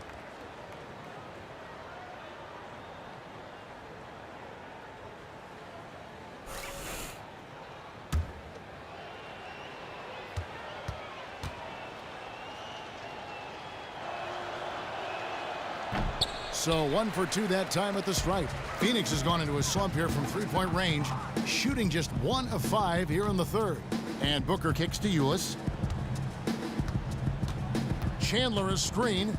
Speaker 1: So 1 for 2 that time at the stripe. Phoenix has gone into a slump here from three-point range, shooting just 1 of 5 here in the third. And Booker kicks to Ulis. Chandler is screen.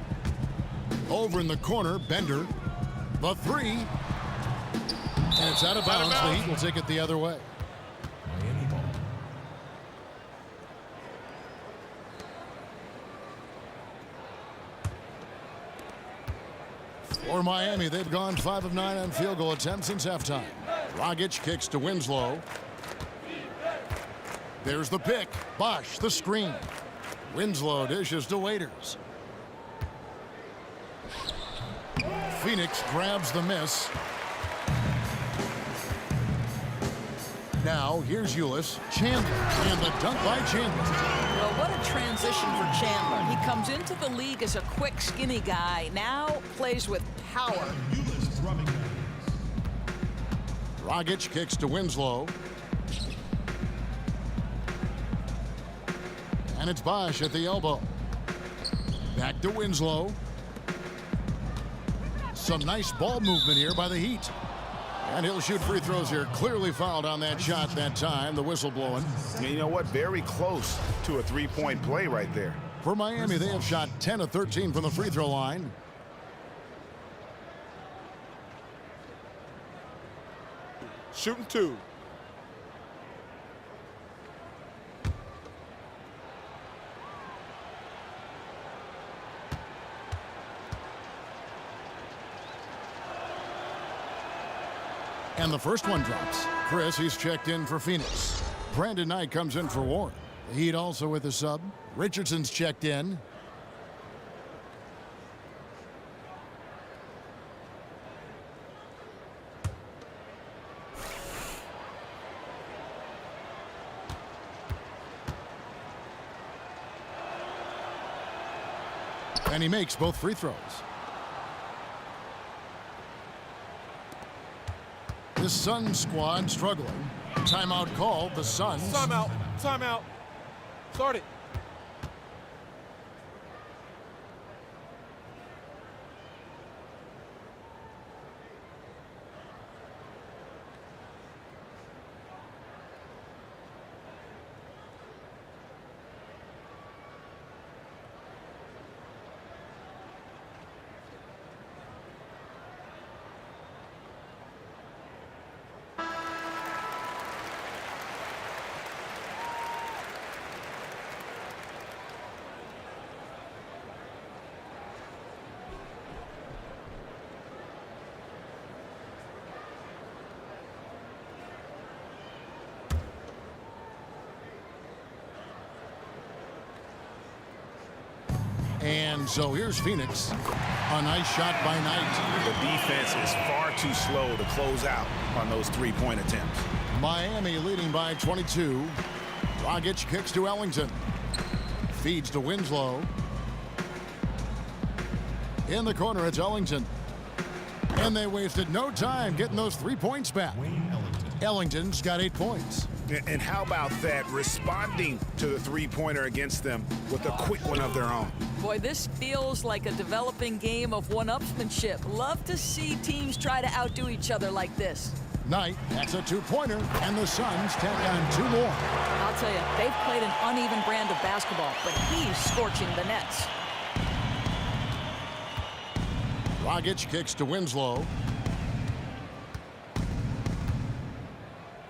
Speaker 1: Over in the corner, Bender. The three. And it's out of bounds. The Heat will take it the other way.
Speaker 4: Miami ball.
Speaker 1: For Miami, they've gone 5 of 9 on field goal attempts since halftime. Dragic kicks to Winslow. There's the pick. Bosh, the screen. Winslow dishes to Waiters. Phoenix grabs the miss. Now, here's Ulis. Chandler, and the dunk by Chandler.
Speaker 3: Well, what a transition for Chandler. He comes into the league as a quick, skinny guy. Now plays with power.
Speaker 1: Dragic kicks to Winslow. And it's Bosh at the elbow. Back to Winslow. Some nice ball movement here by the Heat. And he'll shoot free throws here. Clearly fouled on that shot that time. The whistle blowing.
Speaker 2: And you know what? Very close to a three-point play right there.
Speaker 1: For Miami, they have shot 10 of 13 from the free throw line.
Speaker 11: Shooting 2.
Speaker 1: And the first one drops. Chris, he's checked in for Phoenix. Brandon Knight comes in for Warren. The Heat also with a sub. Richardson's checked in. And he makes both free throws. The Suns squad struggling. Timeout called. The Suns.
Speaker 11: Timeout. Timeout. Start it.
Speaker 1: time, so here's Phoenix. A nice shot by Knight.
Speaker 2: The defense is far too slow to close out on those three-point attempts.
Speaker 1: Miami leading by 22. Dragic kicks to Ellington. Feeds to Winslow. In the corner, it's Ellington. And they wasted no time getting those 3 points back. Ellington's got 8 points.
Speaker 2: And how about that, responding to the three-pointer against them with a quick one of their own.
Speaker 3: Boy, this feels like a developing game of one-upsmanship. Love to see teams try to outdo each other like this.
Speaker 1: Knight, that's a 2-pointer, and the Suns tack on 2 more.
Speaker 3: I'll tell you, they've played an uneven brand of basketball, but he's scorching the nets.
Speaker 1: Dragic kicks to Winslow.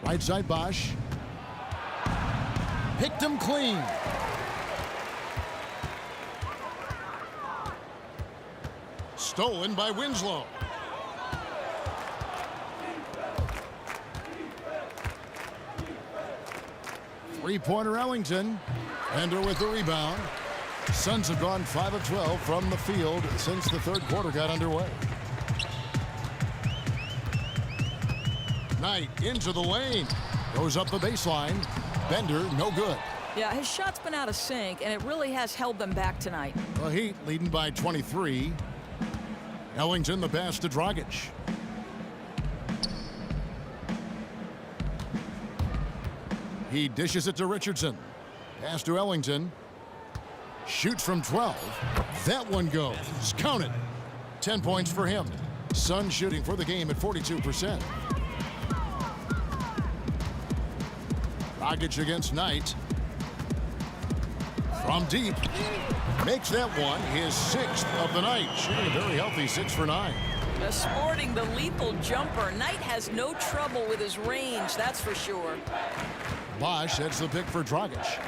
Speaker 1: Right side, Bosch. Picked him clean. Stolen by Winslow. Three-pointer Ellington. Ender with the rebound. Suns have gone 5 of 12 from the field since the third quarter got underway. Knight into the lane. Goes up the baseline. Bender, no good.
Speaker 3: Yeah, his shot's been out of sync, and it really has held them back tonight.
Speaker 1: The Heat leading by 23. Ellington the pass to Dragic. He dishes it to Richardson. Pass to Ellington. Shoots from 12. That one goes. Count it. 10 points for him. Suns shooting for the game at 42%. Dragic against Knight. From deep. Makes that one his 6th of the night. Shooting a very healthy 6 for 9.
Speaker 3: Sporting the lethal jumper. Knight has no trouble with his range, that's for sure.
Speaker 1: Bosch heads the pick for Dragic.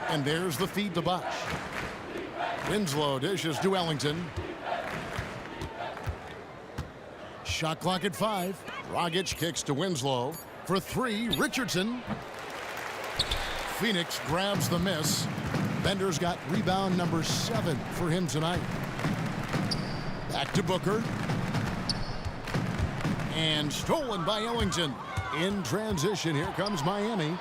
Speaker 1: And there's the feed to Bosch. Winslow dishes to Ellington. Shot clock at 5. Dragic kicks to Winslow. For 3, Richardson. Phoenix grabs the miss. Bender's got rebound number 7 for him tonight. Back to Booker. And stolen by Ellington. In transition, here comes Miami.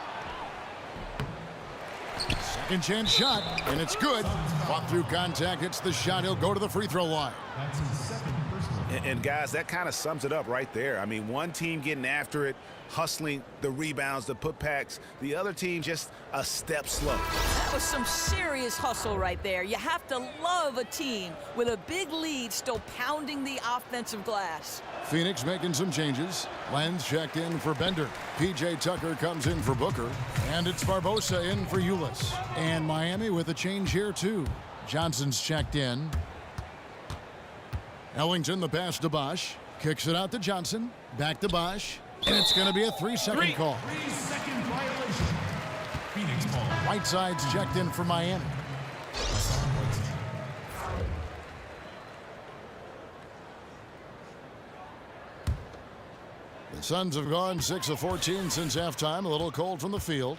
Speaker 1: Second chance shot, and it's good. Fought through contact, hits the shot. He'll go to the free throw line.
Speaker 4: That's his second personal.
Speaker 2: And guys, that kind of sums it up right there. I mean, one team getting after it, hustling the rebounds, the putbacks. The other team just a step slow.
Speaker 3: That was some serious hustle right there. You have to love a team with a big lead still pounding the offensive glass.
Speaker 1: Phoenix making some changes. Lenz checked in for Bender. P.J. Tucker comes in for Booker. And it's Barbosa in for Ulis. And Miami with a change here, too. Johnson's checked in. Ellington the pass to Bosch. Kicks it out to Johnson. Back to Bosch. And it's going to be a 3-second call.
Speaker 4: 3-second violation. Phoenix ball.
Speaker 1: Whiteside's checked in for Miami. The Suns have gone 6 of 14 since halftime. A little cold from the field.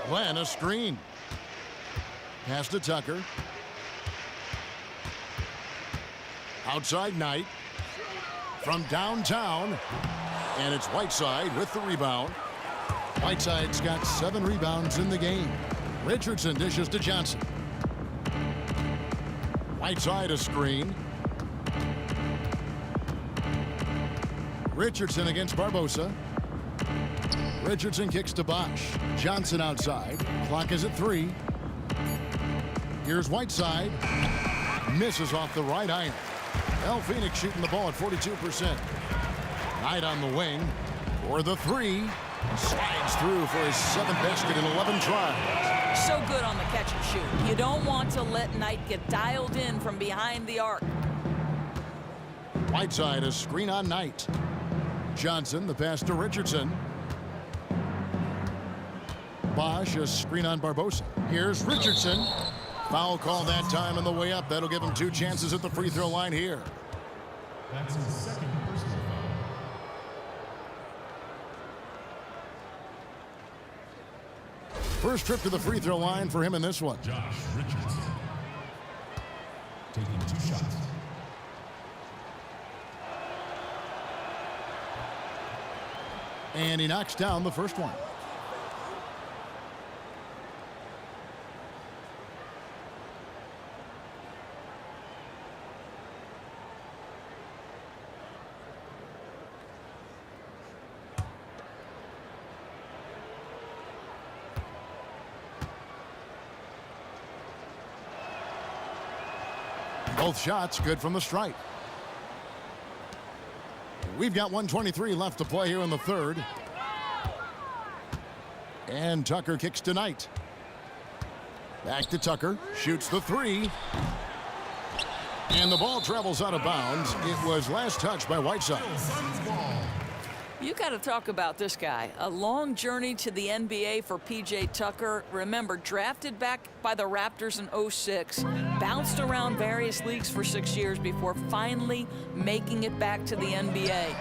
Speaker 1: Glenn, a screen. Pass to Tucker. Outside Knight. From downtown. And it's Whiteside with the rebound. Whiteside's got 7 rebounds in the game. Richardson dishes to Johnson. Whiteside a screen. Richardson against Barbosa. Richardson kicks to Bosch. Johnson outside. Clock is at 3. Here's Whiteside. Misses off the right iron. El Phoenix shooting the ball at 42%. Knight on the wing for the 3. Slides through for his 7th basket in 11 tries.
Speaker 3: So good on the catch and shoot. You don't want to let Knight get dialed in from behind the arc.
Speaker 1: Whiteside a screen on Knight. Johnson the pass to Richardson. Bosch a screen on Barbosa. Here's Richardson. Foul call that time on the way up. That'll give him 2 chances at the free throw line here.
Speaker 4: That's his second personal foul.
Speaker 1: First trip to the free throw line for him in this one.
Speaker 4: Josh Richards. Taking 2 shots.
Speaker 1: And he knocks down the first one. Both shots good from the stripe. We've got 1:23 left to play here in the third. And Tucker kicks to Knight. Back to Tucker. Shoots the 3. And the ball travels out of bounds. It was last touched by Whiteside.
Speaker 3: You got to talk about this guy. A long journey to the NBA for P.J. Tucker. Remember, drafted back by the Raptors in '06, bounced around various leagues for 6 years before finally making it back to the NBA.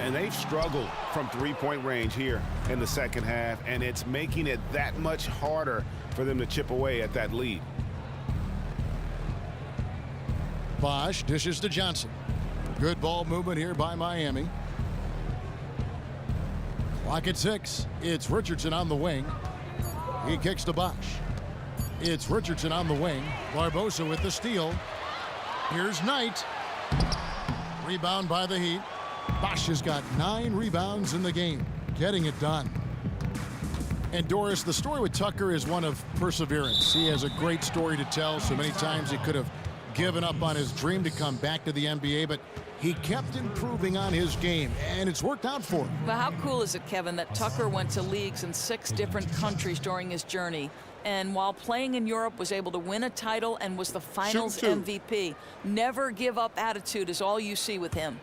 Speaker 2: And they've struggled from three-point range here in the second half, and it's making it that much harder for them to chip away at that lead.
Speaker 1: Bosch dishes to Johnson. Good ball movement here by Miami. Clock at 6. It's Richardson on the wing. He kicks to Bosch. It's Richardson on the wing. Barbosa with the steal. Here's Knight. Rebound by the Heat. Bosch has got 9 rebounds in the game, getting it done. And Doris, the story with Tucker is one of perseverance. He has a great story to tell. So many times he could have given up on his dream to come back to the NBA, but he kept improving on his game, and it's worked out for him.
Speaker 3: But how cool is it, Kevin, that Tucker went to leagues in 6 different countries during his journey, and while playing in Europe was able to win a title and was the finals MVP. Never give up attitude is all you see with him.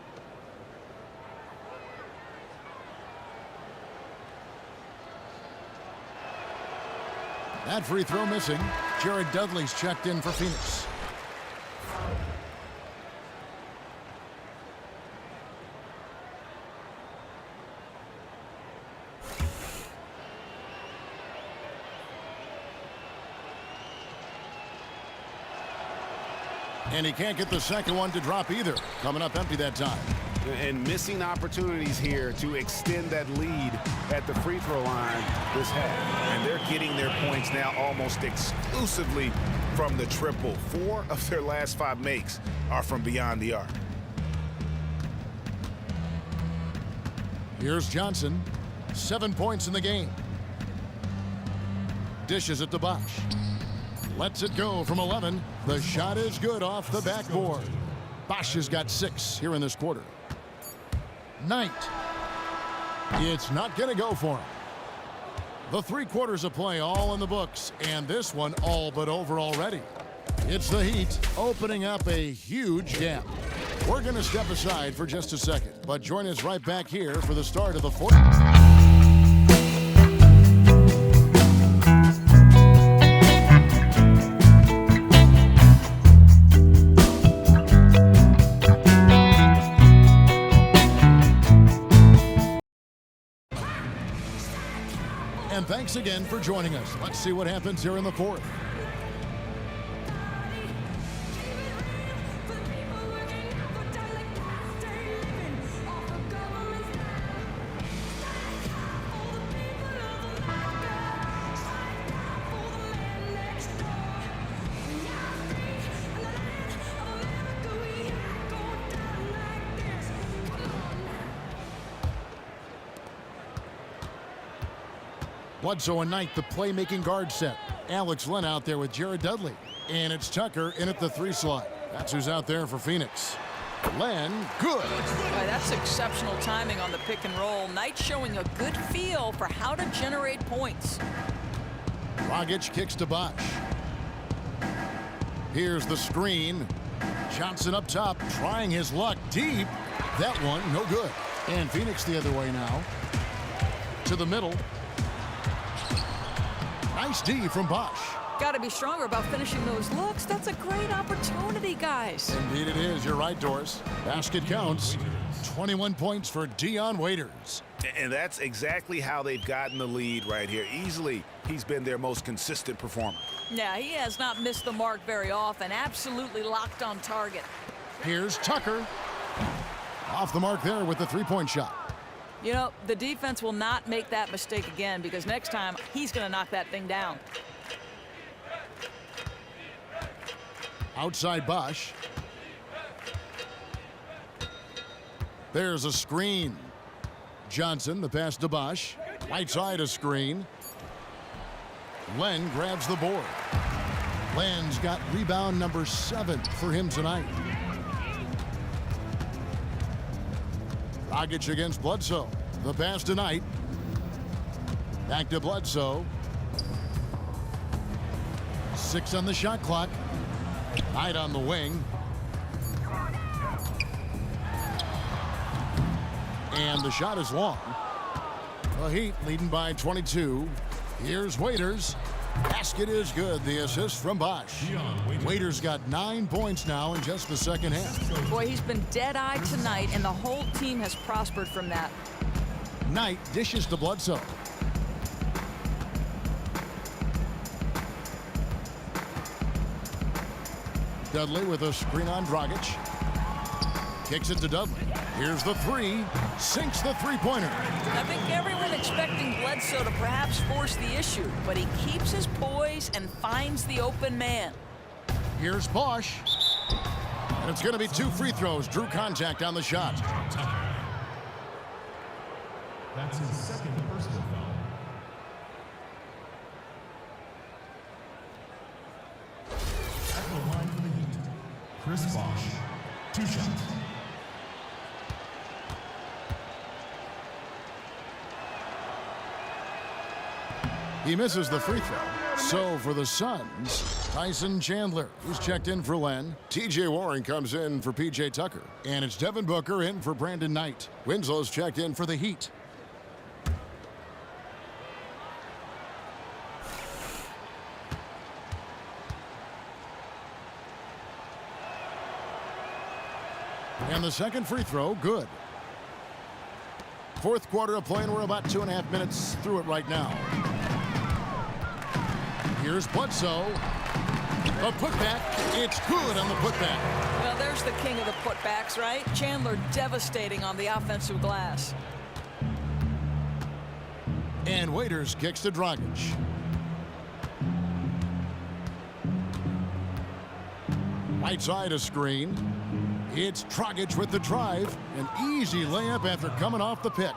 Speaker 1: That free throw missing. Jared Dudley's checked in for Phoenix. And he can't get the second one to drop either. Coming up empty that time.
Speaker 2: And missing opportunities here to extend that lead at the free throw line this half. And they're getting their points now almost exclusively from the triple. 4 of their last 5 makes are from beyond the arc.
Speaker 1: Here's Johnson. 7 points in the game. Dishes it to Bosch. Lets it go from 11. The shot is good off the backboard. Bosch has got 6 here in this quarter. Knight. It's not going to go for him. The 3 quarters of play all in the books, and this one all but over already. It's the Heat opening up a huge gap. We're going to step aside for just a second, but join us right back here for the start of the fourth. And thanks again for joining us. Let's see what happens here in the fourth. Bledsoe and Knight, the playmaking guard set. Alex Len out there with Jared Dudley. And it's Tucker in at the 3 slot. That's who's out there for Phoenix. Len, good.
Speaker 3: Boy, that's exceptional timing on the pick and roll. Knight showing a good feel for how to generate points.
Speaker 1: Dragic kicks to Bosch. Here's the screen. Johnson up top, trying his luck deep. That one, no good. And Phoenix the other way now. To the middle. Nice D from Bosch.
Speaker 3: got to be stronger about finishing those looks. That's a great opportunity, guys.
Speaker 1: Indeed it is. You're right, Doris. Basket counts. 21 points for Dion Waiters.
Speaker 2: And that's exactly how they've gotten the lead right here. Easily, he's been their most consistent performer.
Speaker 3: Yeah, he has not missed the mark very often. Absolutely locked on target.
Speaker 1: Here's Tucker. Off the mark there with the three-point shot.
Speaker 3: You know, the defense will not make that mistake again because next time he's going to knock that thing down.
Speaker 1: Outside Bosch. There's a screen. Johnson, the pass to Bosch. Right side a screen. Len grabs the board. Len's got rebound number 7 for him tonight. Dragic against Bledsoe. The pass tonight. Back to Bledsoe. 6 on the shot clock. Knight on the wing. And the shot is long. The Heat leading by 22. Here's Waiters. Basket is good. The assist from Bosch. Waiters got 9 points now in just the second half.
Speaker 3: Boy, he's been dead-eyed tonight, and the whole team has prospered from that.
Speaker 1: Knight dishes to Bledsoe. Dudley with a screen on Dragic. Kicks it to Dudley. Here's the three. Sinks the three-pointer.
Speaker 3: I think everyone expecting Bledsoe to perhaps force the issue, but he keeps his poise and finds the open man.
Speaker 1: Here's Bosch. And it's going to be 2 free throws. Drew contact on the shot.
Speaker 4: That's his second personal foul. At the line for the Heat, Chris Bosch, 2 shots.
Speaker 1: He misses the free throw. So for the Suns, Tyson Chandler, who's checked in for Len. T.J. Warren comes in for P.J. Tucker. And it's Devin Booker in for Brandon Knight. Winslow's checked in for the Heat. And the second free throw, good. Fourth quarter of play, and we're about 2.5 minutes through it right now. Here's Bledsoe. A putback. It's good on the putback.
Speaker 3: Well, there's the king of the putbacks, right? Chandler devastating on the offensive glass.
Speaker 1: And Waiters kicks to Dragic. Right side a screen. It's Dragic with the drive. An easy layup after coming off the pick.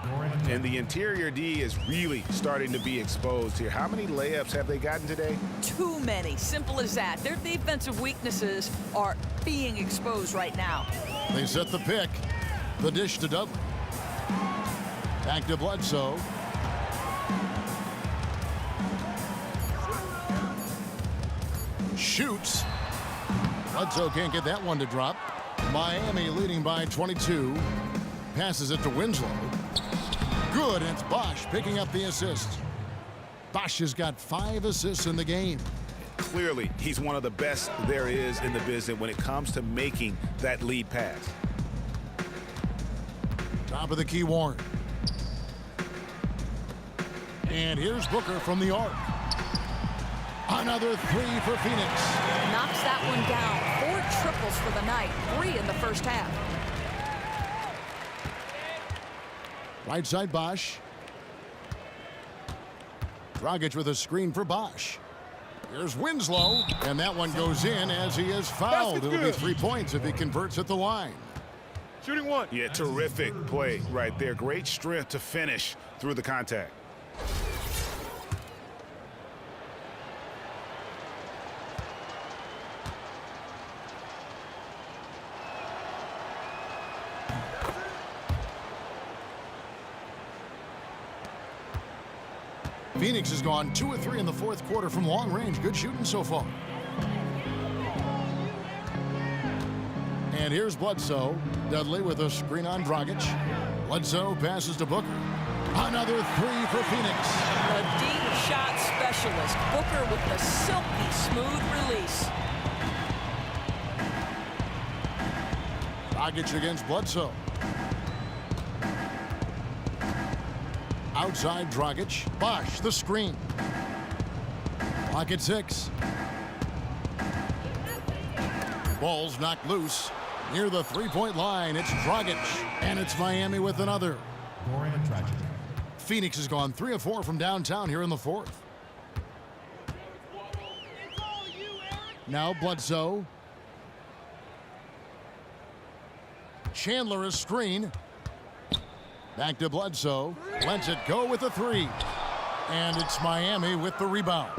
Speaker 2: And the interior D is really starting to be exposed here. How many layups have they gotten today?
Speaker 3: Too many. Simple as that. Their defensive weaknesses are being exposed right now.
Speaker 1: They set the pick. The dish to Dudley. Back to Bledsoe. Shoots. Bledsoe can't get that one to drop. Miami leading by 22. Passes it to Winslow. Good, and it's Bosch picking up the assist. Bosch has got 5 assists in the game.
Speaker 2: Clearly, he's one of the best there is in the business when it comes to making that lead pass.
Speaker 1: Top of the key, Warren. And here's Booker from the arc. Another 3 for Phoenix.
Speaker 3: Knocks that one down. 4 triples for the night. 3 in the first half.
Speaker 1: Right side Bosch. Dragic with a screen for Bosch. Here's Winslow, and that one goes in as he is fouled. It'll be 3 points if he converts at the line.
Speaker 2: Shooting 1. Yeah, terrific play right there. Great strength to finish through the contact.
Speaker 1: Phoenix has gone 2 of 3 in the fourth quarter from long range. Good shooting so far. And here's Bledsoe. Dudley with a screen on Dragic. Bledsoe passes to Booker. Another 3 for Phoenix.
Speaker 3: A deep shot specialist. Booker with the silky smooth release.
Speaker 1: Dragic against Bledsoe. Outside Dragic. Bosh, the screen. Clock at 6. Ball's knocked loose. Near the three-point line, it's Dragic. And it's Miami with another.
Speaker 4: Goran Dragic.
Speaker 1: Phoenix has gone 3 of 4 from downtown here in the fourth. Now Bledsoe. Chandler a screen. Back to Bledsoe. Lets it go with a 3. And it's Miami with the rebound.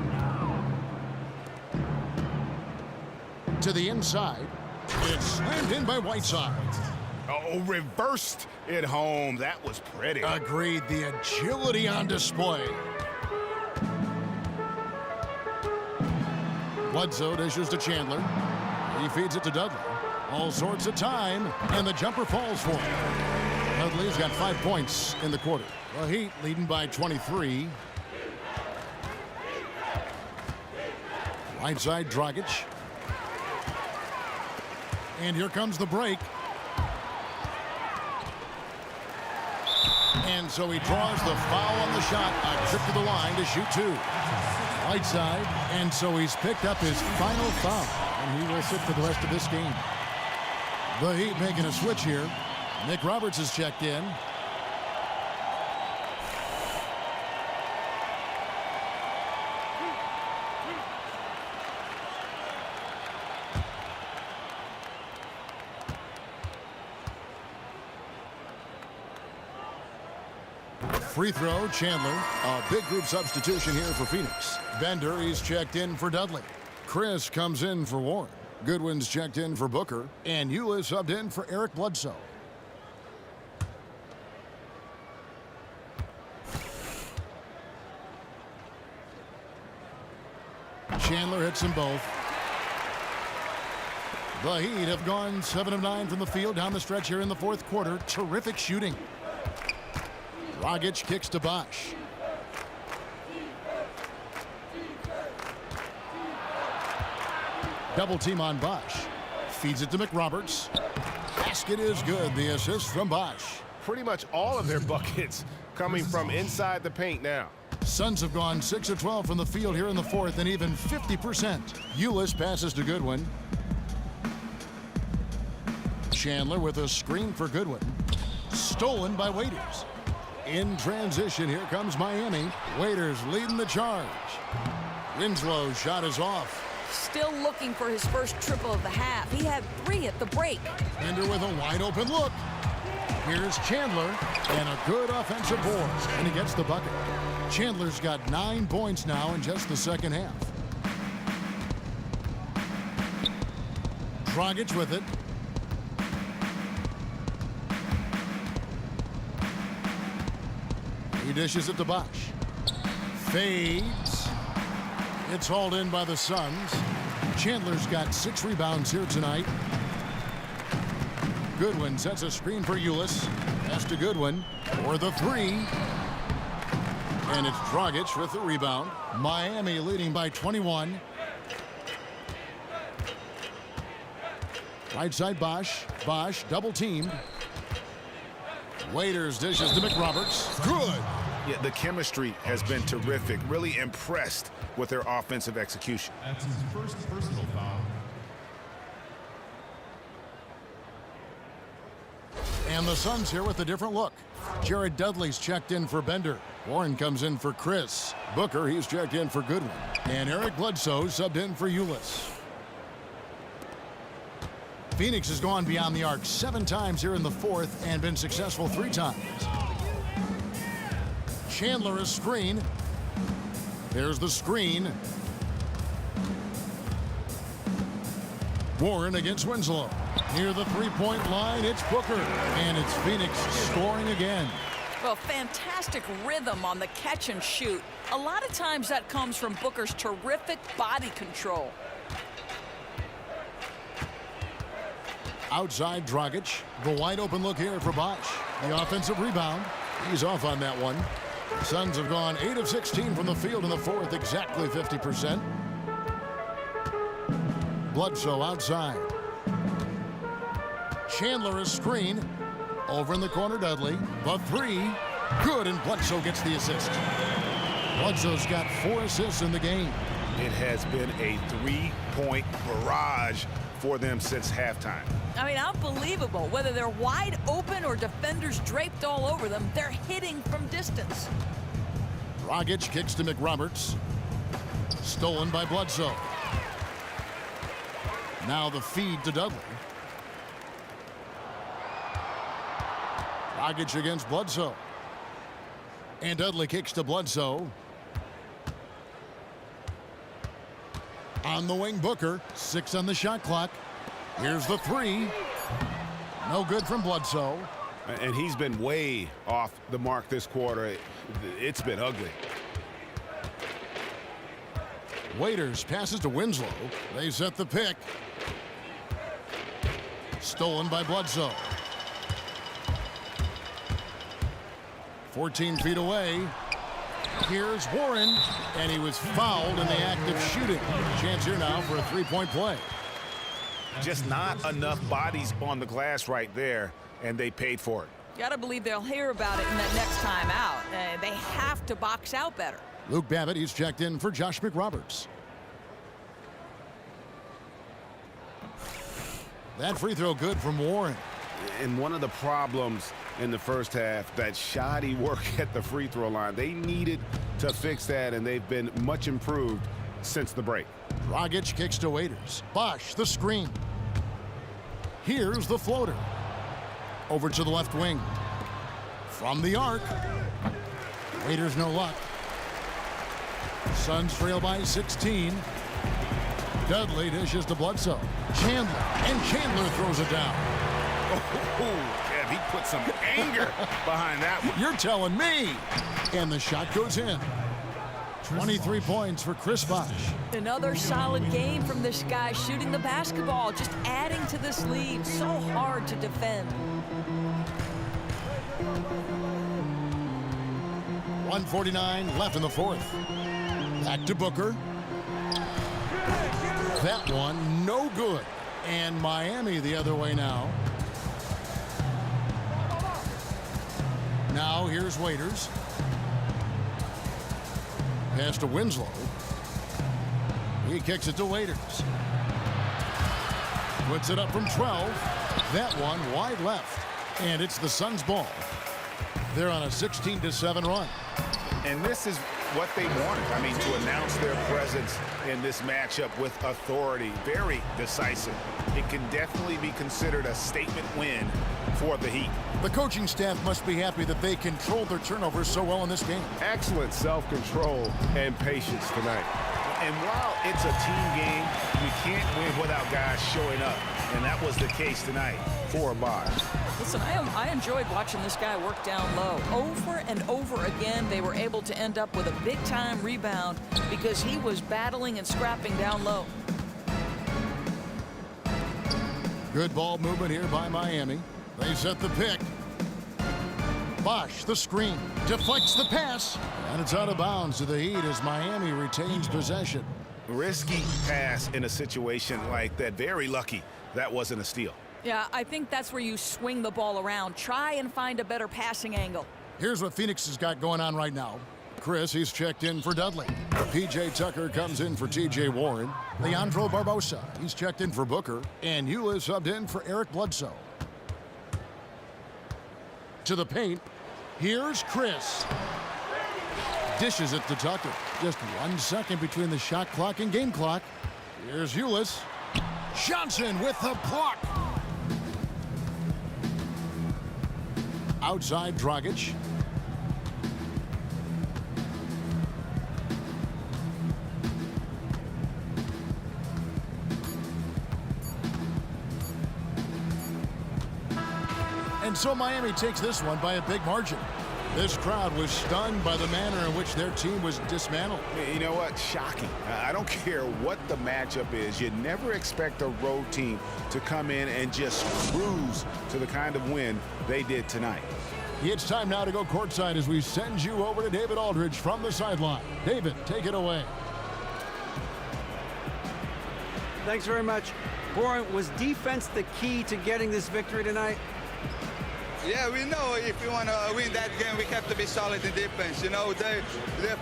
Speaker 1: To the inside. It's slammed in by Whiteside.
Speaker 2: Oh, reversed it home. That was pretty.
Speaker 1: Agreed. The agility on display. Bledsoe dishes to Chandler. He feeds it to Dudley. All sorts of time, and the jumper falls for him. Dudley's got 5 points in the quarter. The Heat leading by 23. Right side, Dragic. And here comes the break. And so he draws the foul on the shot. A trip to the line to shoot 2. Right side, and so he's picked up his final foul. And he will sit for the rest of this game. The Heat making a switch here. Nick Roberts has checked in. Free throw, Chandler. A big group substitution here for Phoenix. Bender, he's checked in for Dudley. Chris comes in for Warren. Goodwin's checked in for Booker. And Ulis subbed in for Eric Bledsoe. Chandler hits them both. The Heat have gone 7 of 9 from the field down the stretch here in the fourth quarter. Terrific shooting. Dragic kicks to Bosh. Double team on Bosh. Feeds it to McRoberts. Basket is good. The assist from Bosh.
Speaker 5: Pretty much all of their buckets coming from inside the paint now.
Speaker 1: Suns have gone 6 of 12 from the field here in the fourth, and even 50%. Ulis passes to Goodwin. Chandler with a screen for Goodwin. Stolen by Waiters. In transition, here comes Miami. Waiters leading the charge. Winslow's shot is off.
Speaker 3: Still looking for his first triple of the half. He had 3 at the break.
Speaker 1: Bender with a wide open look. Here's Chandler, and a good offensive board, and he gets the bucket. Chandler's got 9 points now in just the second half. Dragic with it. He dishes it to Bosh. Fades. It's hauled in by the Suns. Chandler's got 6 rebounds here tonight. Goodwin sets a screen for Ulis. Pass to Goodwin for the 3. And it's Dragic with the rebound. Miami leading by 21. Right side Bosh. Bosh double teamed. Waiters dishes to McRoberts. Good.
Speaker 2: Yeah, the chemistry has been terrific. Really impressed with their offensive execution.
Speaker 4: That's his first personal foul.
Speaker 1: And the Suns here with a different look. Jared Dudley's checked in for Bender. Warren comes in for Chris. Booker, he's checked in for Goodwin. And Eric Bledsoe subbed in for Ulis. Phoenix has gone beyond the arc 7 times here in the fourth and been successful 3 times. Chandler is screen. There's the screen. Warren against Winslow. Near the three-point line, it's Booker. And it's Phoenix scoring again.
Speaker 3: Well, fantastic rhythm on the catch and shoot. A lot of times that comes from Booker's terrific body control.
Speaker 1: Outside Dragic. The wide open look here for Bosh. The offensive rebound. He's off on that one. Suns have gone 8 of 16 from the field in the fourth, exactly 50%. Bledsoe outside. Chandler a screen. Over in the corner, Dudley. The three. Good, and Bledsoe gets the assist. Bledsoe's got 4 assists in the game.
Speaker 2: It has been a 3-point barrage for them since halftime.
Speaker 3: I mean, unbelievable. Whether they're wide open or defenders draped all over them, they're hitting from distance.
Speaker 1: Dragic kicks to McRoberts. Stolen by Bledsoe. Now the feed to Dudley. Dragic against Bledsoe. And Dudley kicks to Bledsoe. On the wing, Booker. 6 on the shot clock. Here's the three. No good from Bledsoe.
Speaker 2: And he's been way off the mark this quarter. It's been ugly.
Speaker 1: Waiters passes to Winslow. They set the pick. Stolen by Bledsoe. 14 feet away. Here's Warren, and he was fouled in the act of shooting. Chance here now for a 3-point play.
Speaker 2: Just not enough bodies on the glass right there, and they paid for it.
Speaker 3: Gotta believe they'll hear about it in that next time out. They have to box out better.
Speaker 1: Luke Babbitt, he's checked in for Josh McRoberts. That free throw good from Warren.
Speaker 2: And one of the problems in the first half, that shoddy work at the free throw line. They needed to fix that, and they've been much improved since the break.
Speaker 1: Dragic kicks to Waiters. Bosh, the screen. Here's the floater. Over to the left wing. From the arc. Waiters no luck. Suns trail by 16. Dudley dishes to Bledsoe. Chandler, and Chandler throws it down.
Speaker 2: Kev, he put some anger behind that one.
Speaker 1: You're telling me. And the shot goes in. 23 points for Chris Bosh.
Speaker 3: Another solid game from this guy shooting the basketball, just adding to this lead. So hard to defend.
Speaker 1: 1:49 left in the fourth. Back to Booker. That one no good. And Miami the other way now. Now here's Waiters. Pass to Winslow. He kicks it to Waiters. Puts it up from 12. That one wide left. And it's the Suns' ball. They're on a 16-7 run.
Speaker 2: And this is what they wanted. I mean, to announce their presence in this matchup with authority. Very decisive. It can definitely be considered a statement win for the Heat.
Speaker 1: The coaching staff must be happy that they controlled their turnovers so well in this game.
Speaker 5: Excellent self-control and patience tonight.
Speaker 2: And while it's a team game, you can't win without guys showing up. And that was the case tonight for Bosh.
Speaker 3: Listen, I enjoyed watching this guy work down low. Over and over again, they were able to end up with a big-time rebound because he was battling and scrapping down low.
Speaker 1: Good ball movement here by Miami. They set the pick. Bosh, the screen, deflects the pass, and it's out of bounds to the Heat as Miami retains possession.
Speaker 2: Risky pass in a situation like that. Very lucky that wasn't a steal.
Speaker 3: Yeah, I think that's where you swing the ball around. Try and find a better passing angle.
Speaker 1: Here's what Phoenix has got going on right now. Chris, he's checked in for Dudley. P.J. Tucker comes in for T.J. Warren. Leandro Barbosa, he's checked in for Booker. And Eula subbed in for Eric Bledsoe. To the paint. Here's Chris. Dishes it to Tucker. Just 1 second between the shot clock and game clock. Here's Ulis. Johnson with the block. Outside Dragic. And so Miami takes this one by a big margin. This crowd was stunned by the manner in which their team was dismantled.
Speaker 2: You know what? Shocking. I don't care what the matchup is. You never expect a road team to come in and just cruise to the kind of win they did tonight.
Speaker 1: It's time now to go courtside as we send you over to David Aldridge from the sideline. David, take it away.
Speaker 6: Thanks very much. Goran, was defense the key to getting this victory tonight?
Speaker 8: Yeah, we know if we want to win that game, we have to be solid in defense. You know, they're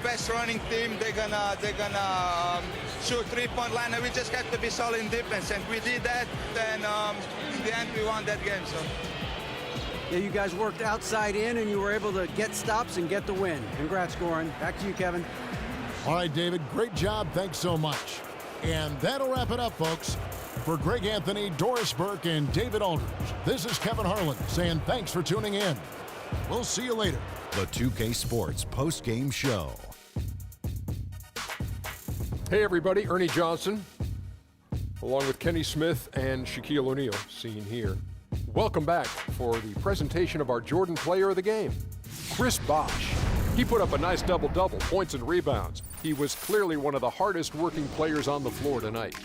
Speaker 8: best running team. They're gonna shoot three-point line, and we just have to be solid in defense. And we did that, and in the end, we won that game. So.
Speaker 6: Yeah, you guys worked outside in, and you were able to get stops and get the win. Congrats, Goran. Back to you, Kevin.
Speaker 1: All right, David, great job. Thanks so much. And that'll wrap it up, folks. For Greg Anthony, Doris Burke, and David Aldridge, this is Kevin Harlan saying thanks for tuning in. We'll see you later.
Speaker 9: The 2K Sports post-game show.
Speaker 10: Hey, everybody. Ernie Johnson, along with Kenny Smith and Shaquille O'Neal, seen here. Welcome back for the presentation of our Jordan Player of the Game, Chris Bosh. He put up a nice double-double, points and rebounds. He was clearly one of the hardest working players on the floor tonight.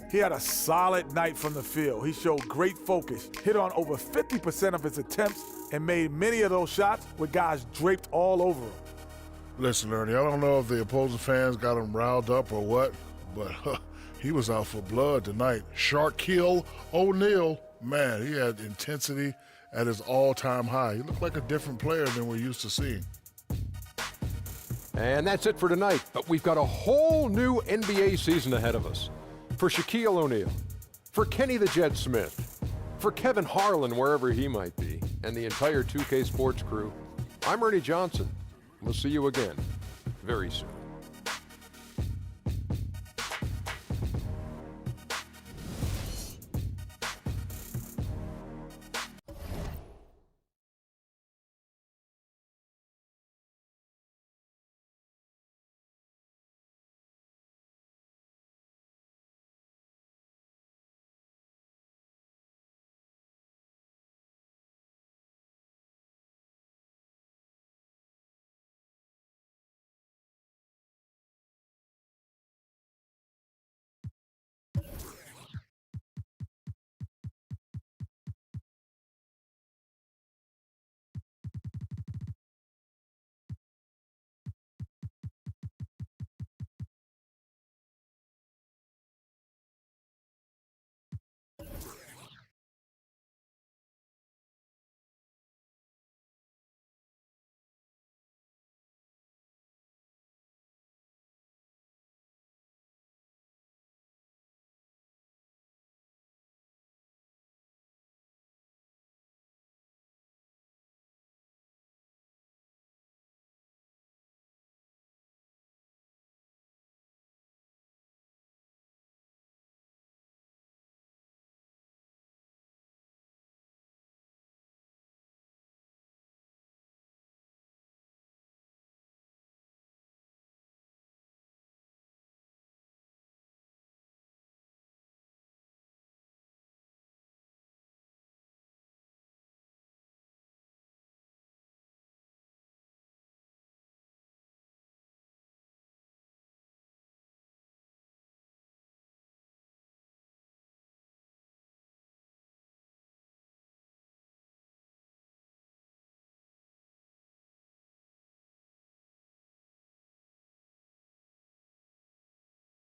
Speaker 11: He had a solid night from the field. He showed great focus, hit on over 50% of his attempts, and made many of those shots with guys draped all over him.
Speaker 12: Listen, Ernie, I don't know if the opposing fans got him riled up or what, but he was out for blood tonight. Shaquille O'Neal, man, he had intensity at his all-time high. He looked like a different player than we're used to seeing.
Speaker 10: And that's it for tonight, but we've got a whole new NBA season ahead of us. For Shaquille O'Neal, for Kenny the Jet Smith, for Kevin Harlan, wherever he might be, and the entire 2K Sports crew, I'm Ernie Johnson. We'll see you again very soon.